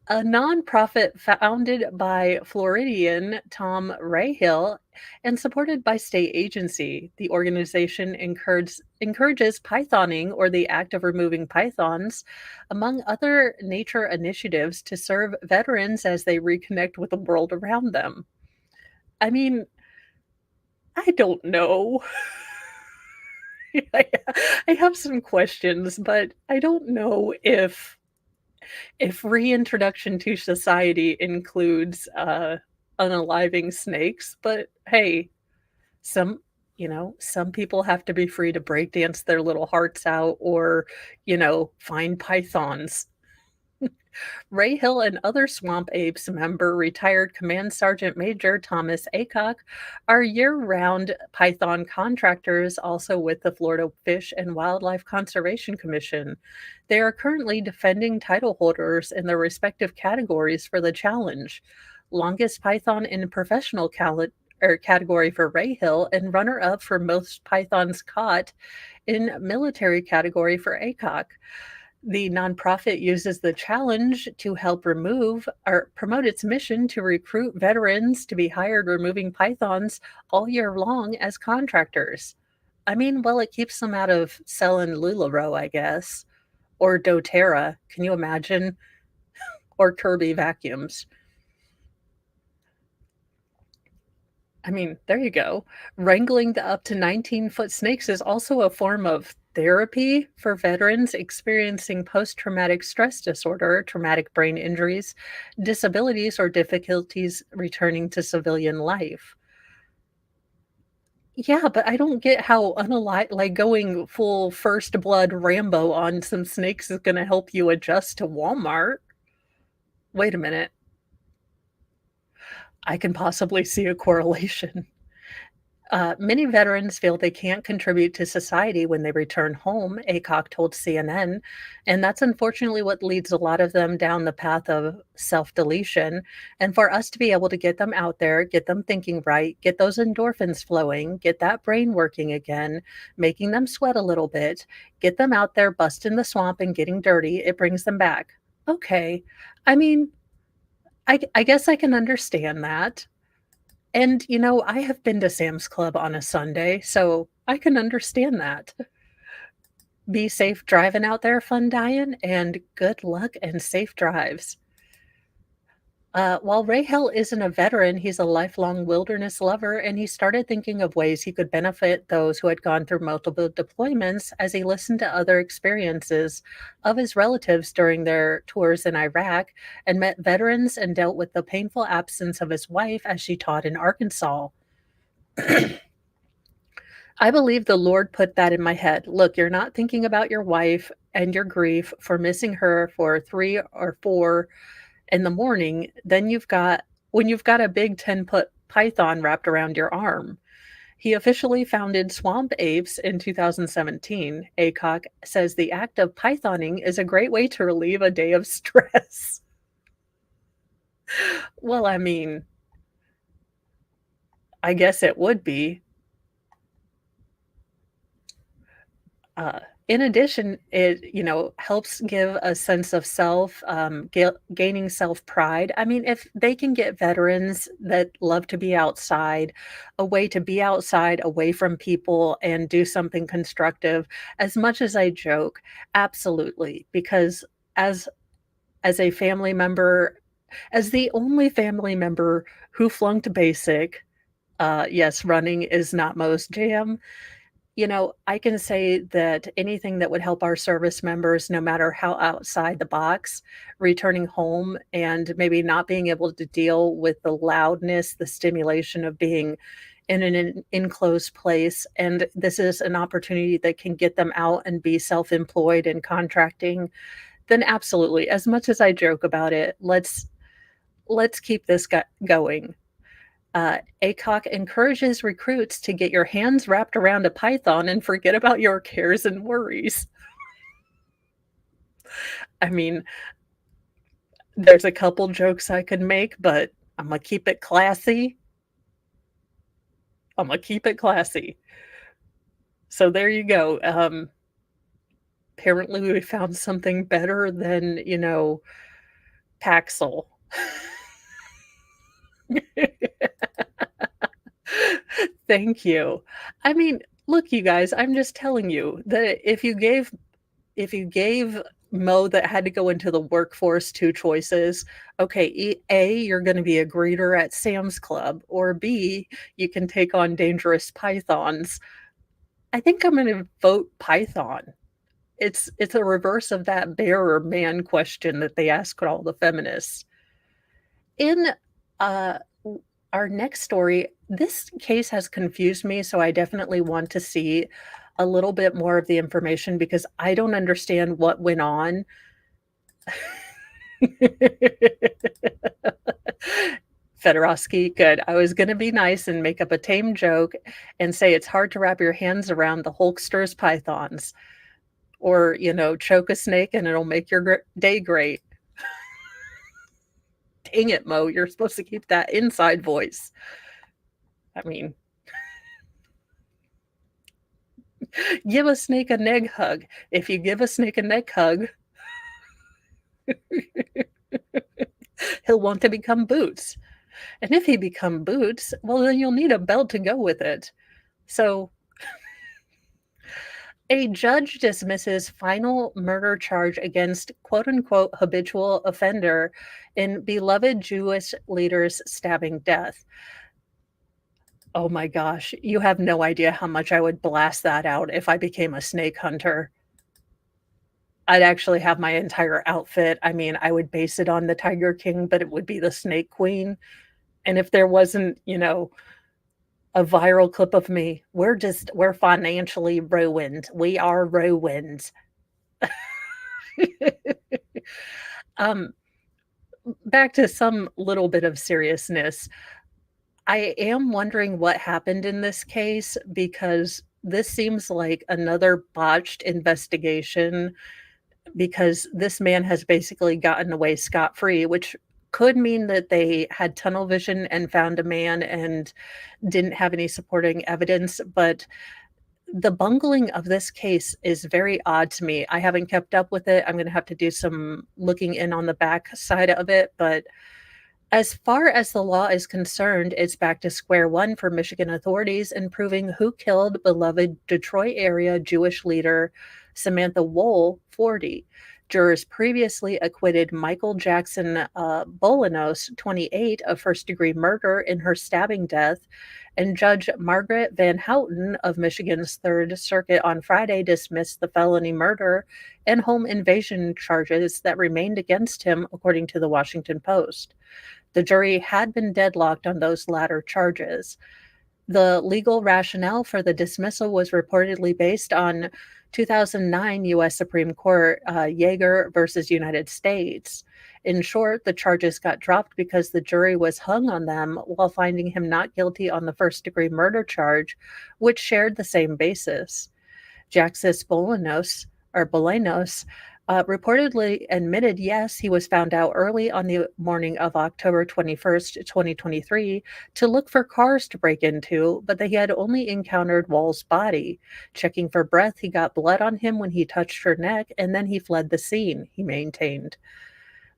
A nonprofit founded by Floridian Tom Rahill and supported by state agency. The organization encourages pythoning, or the act of removing pythons, among other nature initiatives to serve veterans as they reconnect with the world around them. I mean, I don't know. I have some questions, but I don't know if reintroduction to society includes unaliving snakes. But hey, some some people have to be free to break dance their little hearts out, or find pythons. Ray Hill and other Swamp Apes member, retired Command Sergeant Major Thomas Aycock, are year-round python contractors, also with the Florida Fish and Wildlife Conservation Commission. They are currently defending title holders in their respective categories for the challenge. Longest python in professional category for Ray Hill, and runner-up for most pythons caught in military category for Aycock. The nonprofit uses the challenge to help remove or promote its mission to recruit veterans to be hired removing pythons all year long as contractors. I mean, well, it keeps them out of selling LuLaRoe, I guess, or doTERRA. Can you imagine? Or Kirby vacuums. I mean, there you go. Wrangling the up to 19-foot snakes is also a form of therapy for veterans experiencing post-traumatic stress disorder, traumatic brain injuries, disabilities, or difficulties returning to civilian life. Yeah, but I don't get how like going full First Blood Rambo on some snakes is going to help you adjust to Walmart. Wait a minute. I can possibly see a correlation. Many veterans feel they can't contribute to society when they return home, Aycock told CNN, and that's unfortunately what leads a lot of them down the path of self-deletion. And for us to be able to get them out there, get them thinking right, get those endorphins flowing, get that brain working again, making them sweat a little bit, get them out there busting the swamp and getting dirty, it brings them back. Okay. I mean, I guess I can understand that. And, I have been to Sam's Club on a Sunday, so I can understand that. Be safe driving out there, Fun Diane, and good luck and safe drives. While Ray Hill isn't a veteran, he's a lifelong wilderness lover, and he started thinking of ways he could benefit those who had gone through multiple deployments as he listened to other experiences of his relatives during their tours in Iraq and met veterans and dealt with the painful absence of his wife as she taught in Arkansas. I believe the Lord put that in my head. Look, you're not thinking about your wife and your grief for missing her for 3 or 4 in the morning, then when you've got a big 10-foot python wrapped around your arm. He officially founded Swamp Apes in 2017. Aycock says the act of pythoning is a great way to relieve a day of stress. Well, I mean, I guess it would be. Uh, in addition, it, helps give a sense of self, gaining self-pride. I mean, if they can get veterans that love to be outside, a way to be outside away from people and do something constructive, as much as I joke, absolutely, because as as a family member, as the only family member who flunked basic, yes, running is not most jam. I can say that anything that would help our service members, no matter how outside the box, returning home and maybe not being able to deal with the loudness, the stimulation of being in an enclosed place. And this is an opportunity that can get them out and be self-employed and contracting, then absolutely. As much as I joke about it, let's keep this going. ACOC encourages recruits to get your hands wrapped around a python and forget about your cares and worries. I mean, there's a couple jokes I could make, but I'm gonna keep it classy. I'm gonna keep it classy. So there you go. Apparently we found something better than, Paxil. Thank you. I mean, look, you guys, I'm just telling you that if you gave Mo that had to go into the workforce 2 choices, okay, A, you're gonna be a greeter at Sam's Club, or B, you can take on dangerous pythons. I think I'm gonna vote python. It's a reverse of that bear or man question that they ask all the feminists. In, uh, our next story, this case has confused me, so I definitely want to see a little bit more of the information because I don't understand what went on. Fedorowski, good. I was gonna be nice and make up a tame joke and say it's hard to wrap your hands around the Hulkster's pythons, or, choke a snake and it'll make your day great. Dang it, Mo, you're supposed to keep that inside voice. I mean, give a snake a neck hug. If you give a snake a neck hug, he'll want to become Boots. And if he become Boots, well, then you'll need a belt to go with it. So a judge dismisses final murder charge against quote unquote habitual offender in beloved Jewish leader's stabbing death. Oh my gosh, you have no idea how much I would blast that out if I became a snake hunter. I'd actually have my entire outfit. I mean, I would base it on the Tiger King, but it would be the Snake Queen. And if there wasn't, a viral clip of me, we're financially ruined. We are ruined. um, Back to some little bit of seriousness. I am wondering what happened in this case because this seems like another botched investigation because this man has basically gotten away scot-free, which could mean that they had tunnel vision and found a man and didn't have any supporting evidence, but the bungling of this case is very odd to me. I haven't kept up with it. I'm gonna have to do some looking in on the back side of it, but as far as the law is concerned, it's back to square one for Michigan authorities in proving who killed beloved Detroit area Jewish leader Samantha Wohl, 40. Jurors previously acquitted Michael Jackson Bolanos, 28, of first-degree murder in her stabbing death, and Judge Margaret Van Houten of Michigan's Third Circuit on Friday dismissed the felony murder and home invasion charges that remained against him, according to the Washington Post. The jury had been deadlocked on those latter charges. The legal rationale for the dismissal was reportedly based on 2009 U.S. Supreme Court Yeager versus United States. In short, the charges got dropped because the jury was hung on them while finding him not guilty on the first-degree murder charge, which shared the same basis. Jaxis Bolanos reportedly admitted yes, he was found out early on the morning of October 21st, 2023, to look for cars to break into, but that he had only encountered Wall's body. Checking for breath, he got blood on him when he touched her neck, and then he fled the scene, he maintained.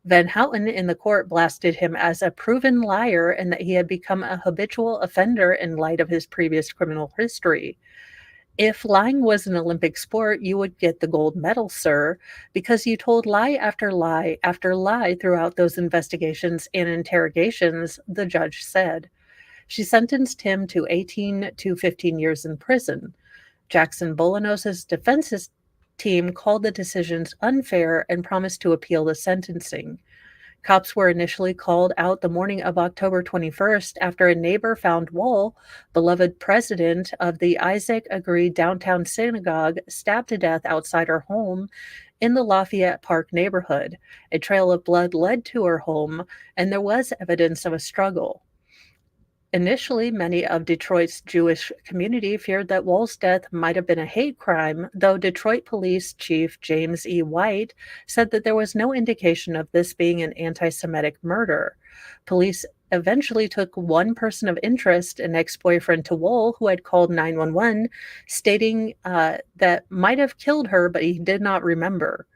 Van Houten in the court blasted him as a proven liar and that he had become a habitual offender in light of his previous criminal history. If lying was an Olympic sport, you would get the gold medal, sir, because you told lie after lie after lie throughout those investigations and interrogations, the judge said. She sentenced him to 18 to 15 years in prison. Jackson Bolanos' defense team called the decisions unfair and promised to appeal the sentencing. Cops were initially called out the morning of October 21st after a neighbor found Wall, beloved president of the Isaac Agree downtown synagogue, stabbed to death outside her home in the Lafayette Park neighborhood. A trail of blood led to her home, and there was evidence of a struggle. Initially, many of Detroit's Jewish community feared that Wall's death might have been a hate crime, though Detroit Police Chief James E. White said that there was no indication of this being an anti-Semitic murder. Police eventually took one person of interest, an ex-boyfriend to Wall, who had called 911, stating that might have killed her, but he did not remember.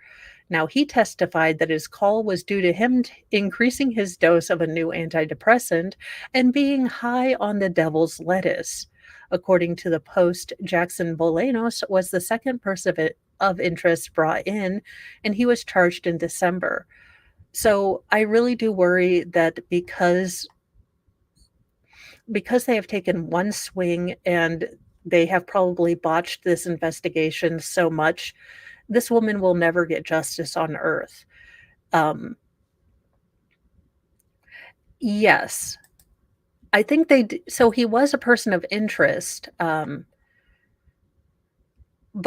Now, he testified that his call was due to him increasing his dose of a new antidepressant and being high on the devil's lettuce. According to the Post, Jackson Bolanos was the second person of interest brought in, and he was charged in December. So I really do worry that because they have taken one swing and they have probably botched this investigation so much, this woman will never get justice on earth. Yes, I think so he was a person of interest, but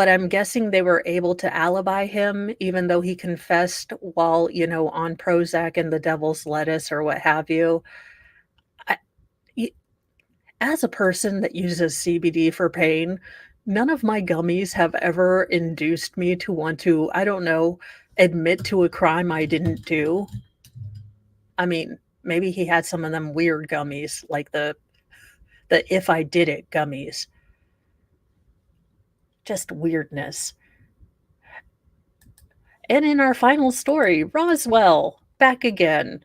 I'm guessing they were able to alibi him even though he confessed while, on Prozac and the devil's lettuce or what have you. As a person that uses CBD for pain, none of my gummies have ever induced me to want to, I don't know, admit to a crime I didn't do. I mean, maybe he had some of them weird gummies, like the if I did it gummies. Just weirdness. And in our final story, Roswell, back again.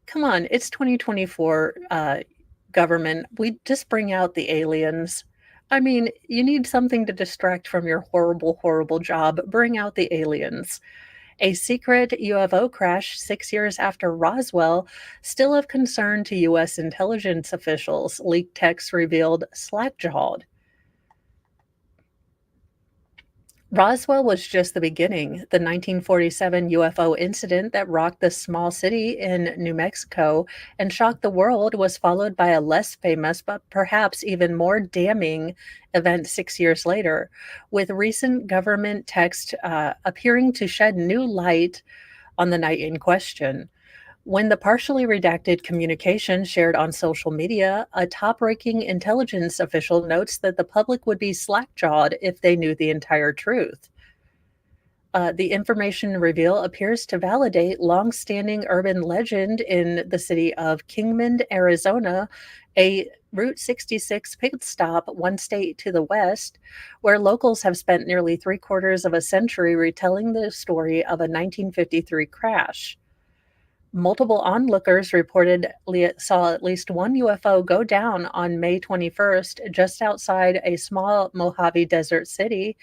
Come on, it's 2024, government. We just bring out the aliens. I mean, you need something to distract from your horrible, horrible job. Bring out the aliens. A secret UFO crash 6 years after Roswell, still of concern to U.S. intelligence officials, leaked texts revealed slack-jawed. Roswell was just the beginning. The 1947 UFO incident that rocked the small city in New Mexico and shocked the world was followed by a less famous but perhaps even more damning event 6 years later, with recent government text appearing to shed new light on the night in question. When the partially redacted communication shared on social media, a top-ranking intelligence official notes that the public would be slack-jawed if they knew the entire truth. The information reveal appears to validate long-standing urban legend in the city of Kingman, Arizona, a Route 66 pit stop one state to the west, where locals have spent nearly three-quarters of a century retelling the story of a 1953 crash. Multiple onlookers reportedly saw at least one UFO go down on May 21st just outside a small Mojave Desert city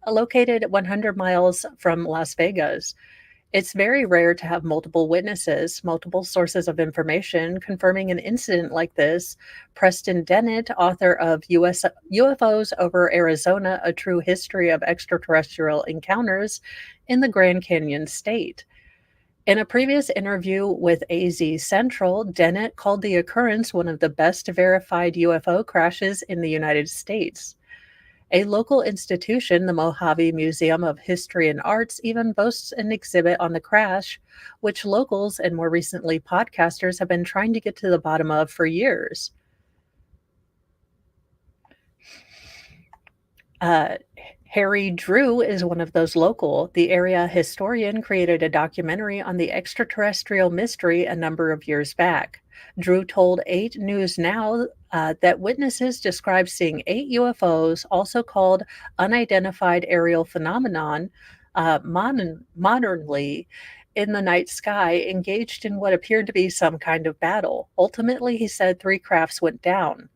located 100 miles from Las Vegas. It's very rare to have multiple witnesses, multiple sources of information confirming an incident like this. Preston Dennett, author of UFOs over Arizona, A True History of Extraterrestrial Encounters in the Grand Canyon State. In a previous interview with AZ Central, Dennett called the occurrence one of the best verified UFO crashes in the United States. A local institution, the Mojave Museum of History and Arts, even boasts an exhibit on the crash, which locals and more recently podcasters have been trying to get to the bottom of for years. Harry Drew is one of those local. The area historian created a documentary on the extraterrestrial mystery a number of years back. Drew told 8 News Now that witnesses described seeing 8 UFOs, also called unidentified aerial phenomenon, modernly in the night sky, engaged in what appeared to be some kind of battle. Ultimately, he said 3 crafts went down.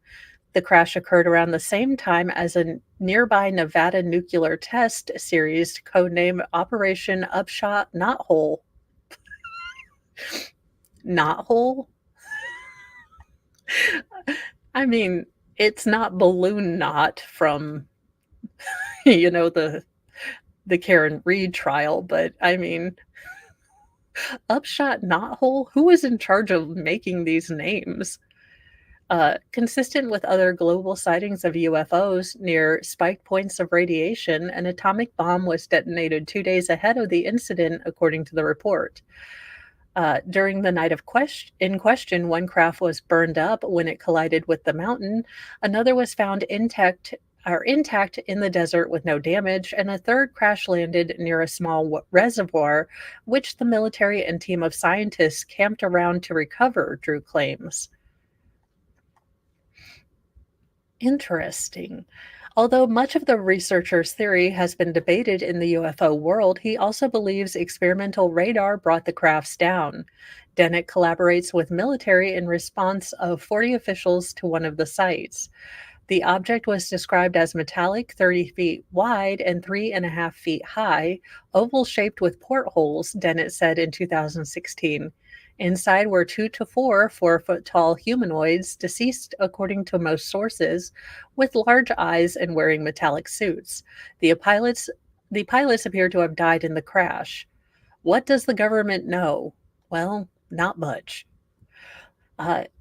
The crash occurred around the same time as a nearby Nevada nuclear test series codenamed Operation Upshot Knothole. Knothole? I mean, it's not Balloon Knot from, the Karen Reed trial, but I mean, Upshot Knothole? Who was in charge of making these names? Consistent with other global sightings of UFOs near spike points of radiation, an atomic bomb was detonated 2 days ahead of the incident, according to the report. During the night in question, one craft was burned up when it collided with the mountain. Another was found intact in the desert with no damage, and a third crash landed near a small reservoir, which the military and team of scientists camped around to recover, Drew claims. Interesting. Although much of the researcher's theory has been debated in the UFO world, he also believes experimental radar brought the crafts down. Dennett collaborates with military in response of 40 officials to one of the sites. The object was described as metallic, 30 feet wide and 3.5 feet high, oval-shaped with portholes, Dennett said in 2016. Inside were 2 to 4 4-foot-tall humanoids, deceased according to most sources, with large eyes and wearing metallic suits. The pilots appear to have died in the crash. What does the government know? Well, not much.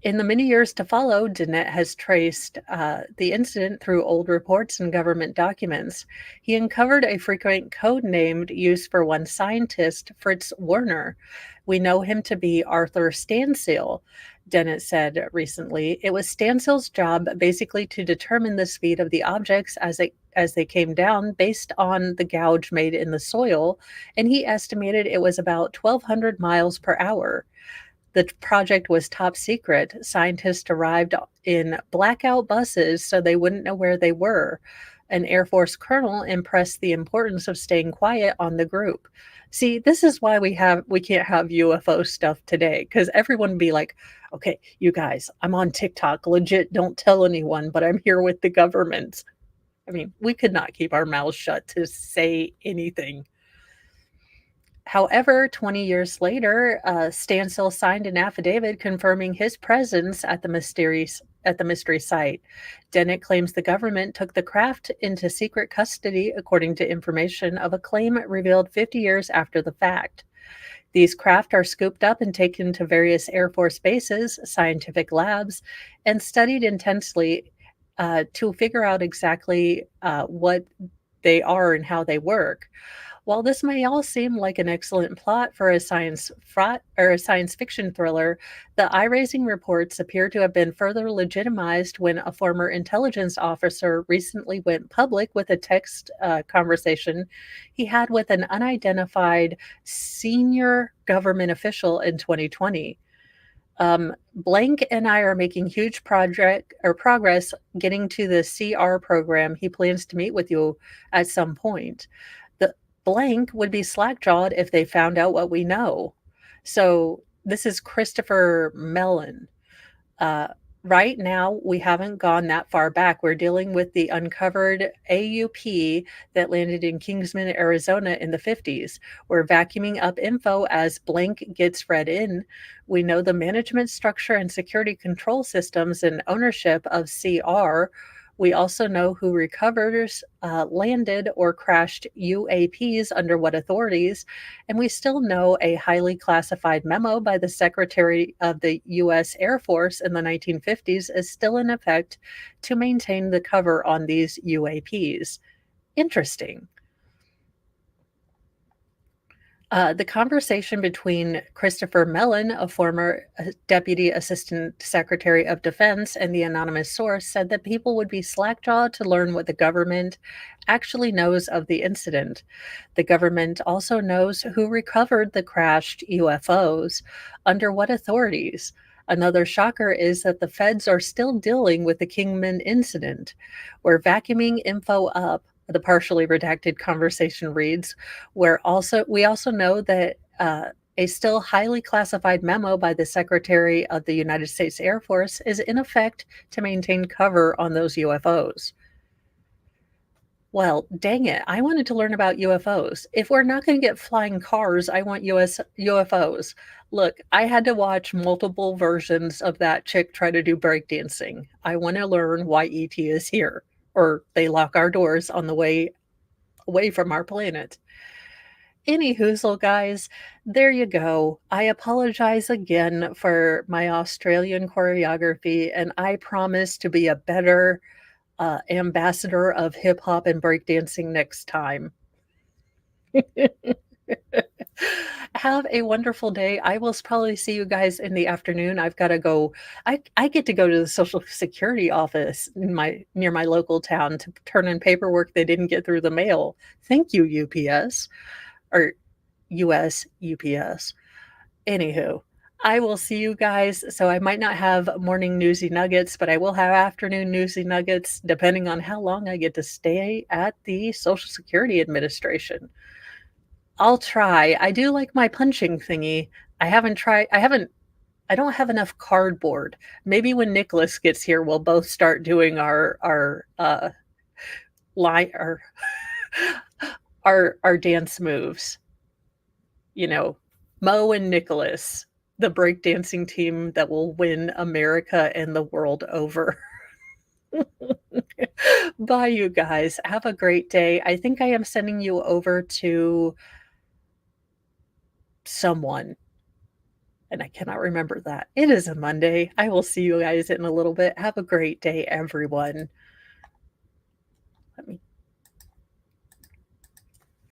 In the many years to follow, Dennett has traced the incident through old reports and government documents. He uncovered a frequent code name used for one scientist, Fritz Werner. We know him to be Arthur Stansel, Dennett said recently. It was Stansel's job basically to determine the speed of the objects as they came down based on the gouge made in the soil, and he estimated it was about 1,200 miles per hour. The project was top secret. Scientists arrived in blackout buses so they wouldn't know where they were. An Air Force colonel impressed the importance of staying quiet on the group. See, this is why we can't have UFO stuff today, because everyone would be like, okay, you guys, I'm on TikTok, legit, don't tell anyone, but I'm here with the government. I mean, we could not keep our mouths shut to say anything. However, 20 years later, Stansel signed an affidavit confirming his presence at the mystery site. Dennett claims the government took the craft into secret custody, according to information of a claim revealed 50 years after the fact. These craft are scooped up and taken to various Air Force bases, scientific labs, and studied intensely to figure out exactly what they are and how they work. While this may all seem like an excellent plot for a science fiction thriller, the eye-raising reports appear to have been further legitimized when a former intelligence officer recently went public with a text conversation he had with an unidentified senior government official in 2020. Blank and I are making huge progress getting to the CR program. He plans to meet with you at some point. Blank would be slack-jawed if they found out what we know. So this is Christopher Mellon. Right now, we haven't gone that far back. We're dealing with the uncovered AUP that landed in Kingsman, Arizona in the 50s. We're vacuuming up info as Blank gets read in. We know the management structure and security control systems and ownership of CR. We also know who recovers landed or crashed UAPs under what authorities, and we still know a highly classified memo by the Secretary of the U.S. Air Force in the 1950s is still in effect to maintain the cover on these UAPs. Interesting. The conversation between Christopher Mellon, a former Deputy Assistant Secretary of Defense, and the anonymous source said that people would be slackjawed to learn what the government actually knows of the incident. The government also knows who recovered the crashed UFOs, under what authorities. Another shocker is that the feds are still dealing with the Kingman incident. We're vacuuming info up, the partially redacted conversation reads, where we also know that a still highly classified memo by the Secretary of the United States Air Force is in effect to maintain cover on those UFOs. Well, dang it. I wanted to learn about UFOs. If we're not going to get flying cars, I want UFOs. Look, I had to watch multiple versions of that chick try to do breakdancing. I want to learn why ET is here, or they lock our doors on the way away from our planet. Anyhoozle, guys, there you go. I apologize again for my Australian choreography, and I promise to be a better ambassador of hip hop and breakdancing next time. Have a wonderful day. I will probably see you guys in the afternoon. I've got to go. I get to go to the Social Security office near my local town to turn in paperwork they didn't get through the mail. Thank you, UPS or US UPS. Anywho, I will see you guys. So I might not have morning newsy nuggets, but I will have afternoon newsy nuggets depending on how long I get to stay at the Social Security Administration. I'll try. I do like my punching thingy. I don't have enough cardboard. Maybe when Nicholas gets here, we'll both start doing our line our dance moves. You know, Mo and Nicholas, the breakdancing team that will win America and the world over. Bye, you guys. Have a great day. I think I am sending you over to someone, and I cannot remember that. It is a Monday. I will see you guys in a little bit. Have a great day, everyone. Let me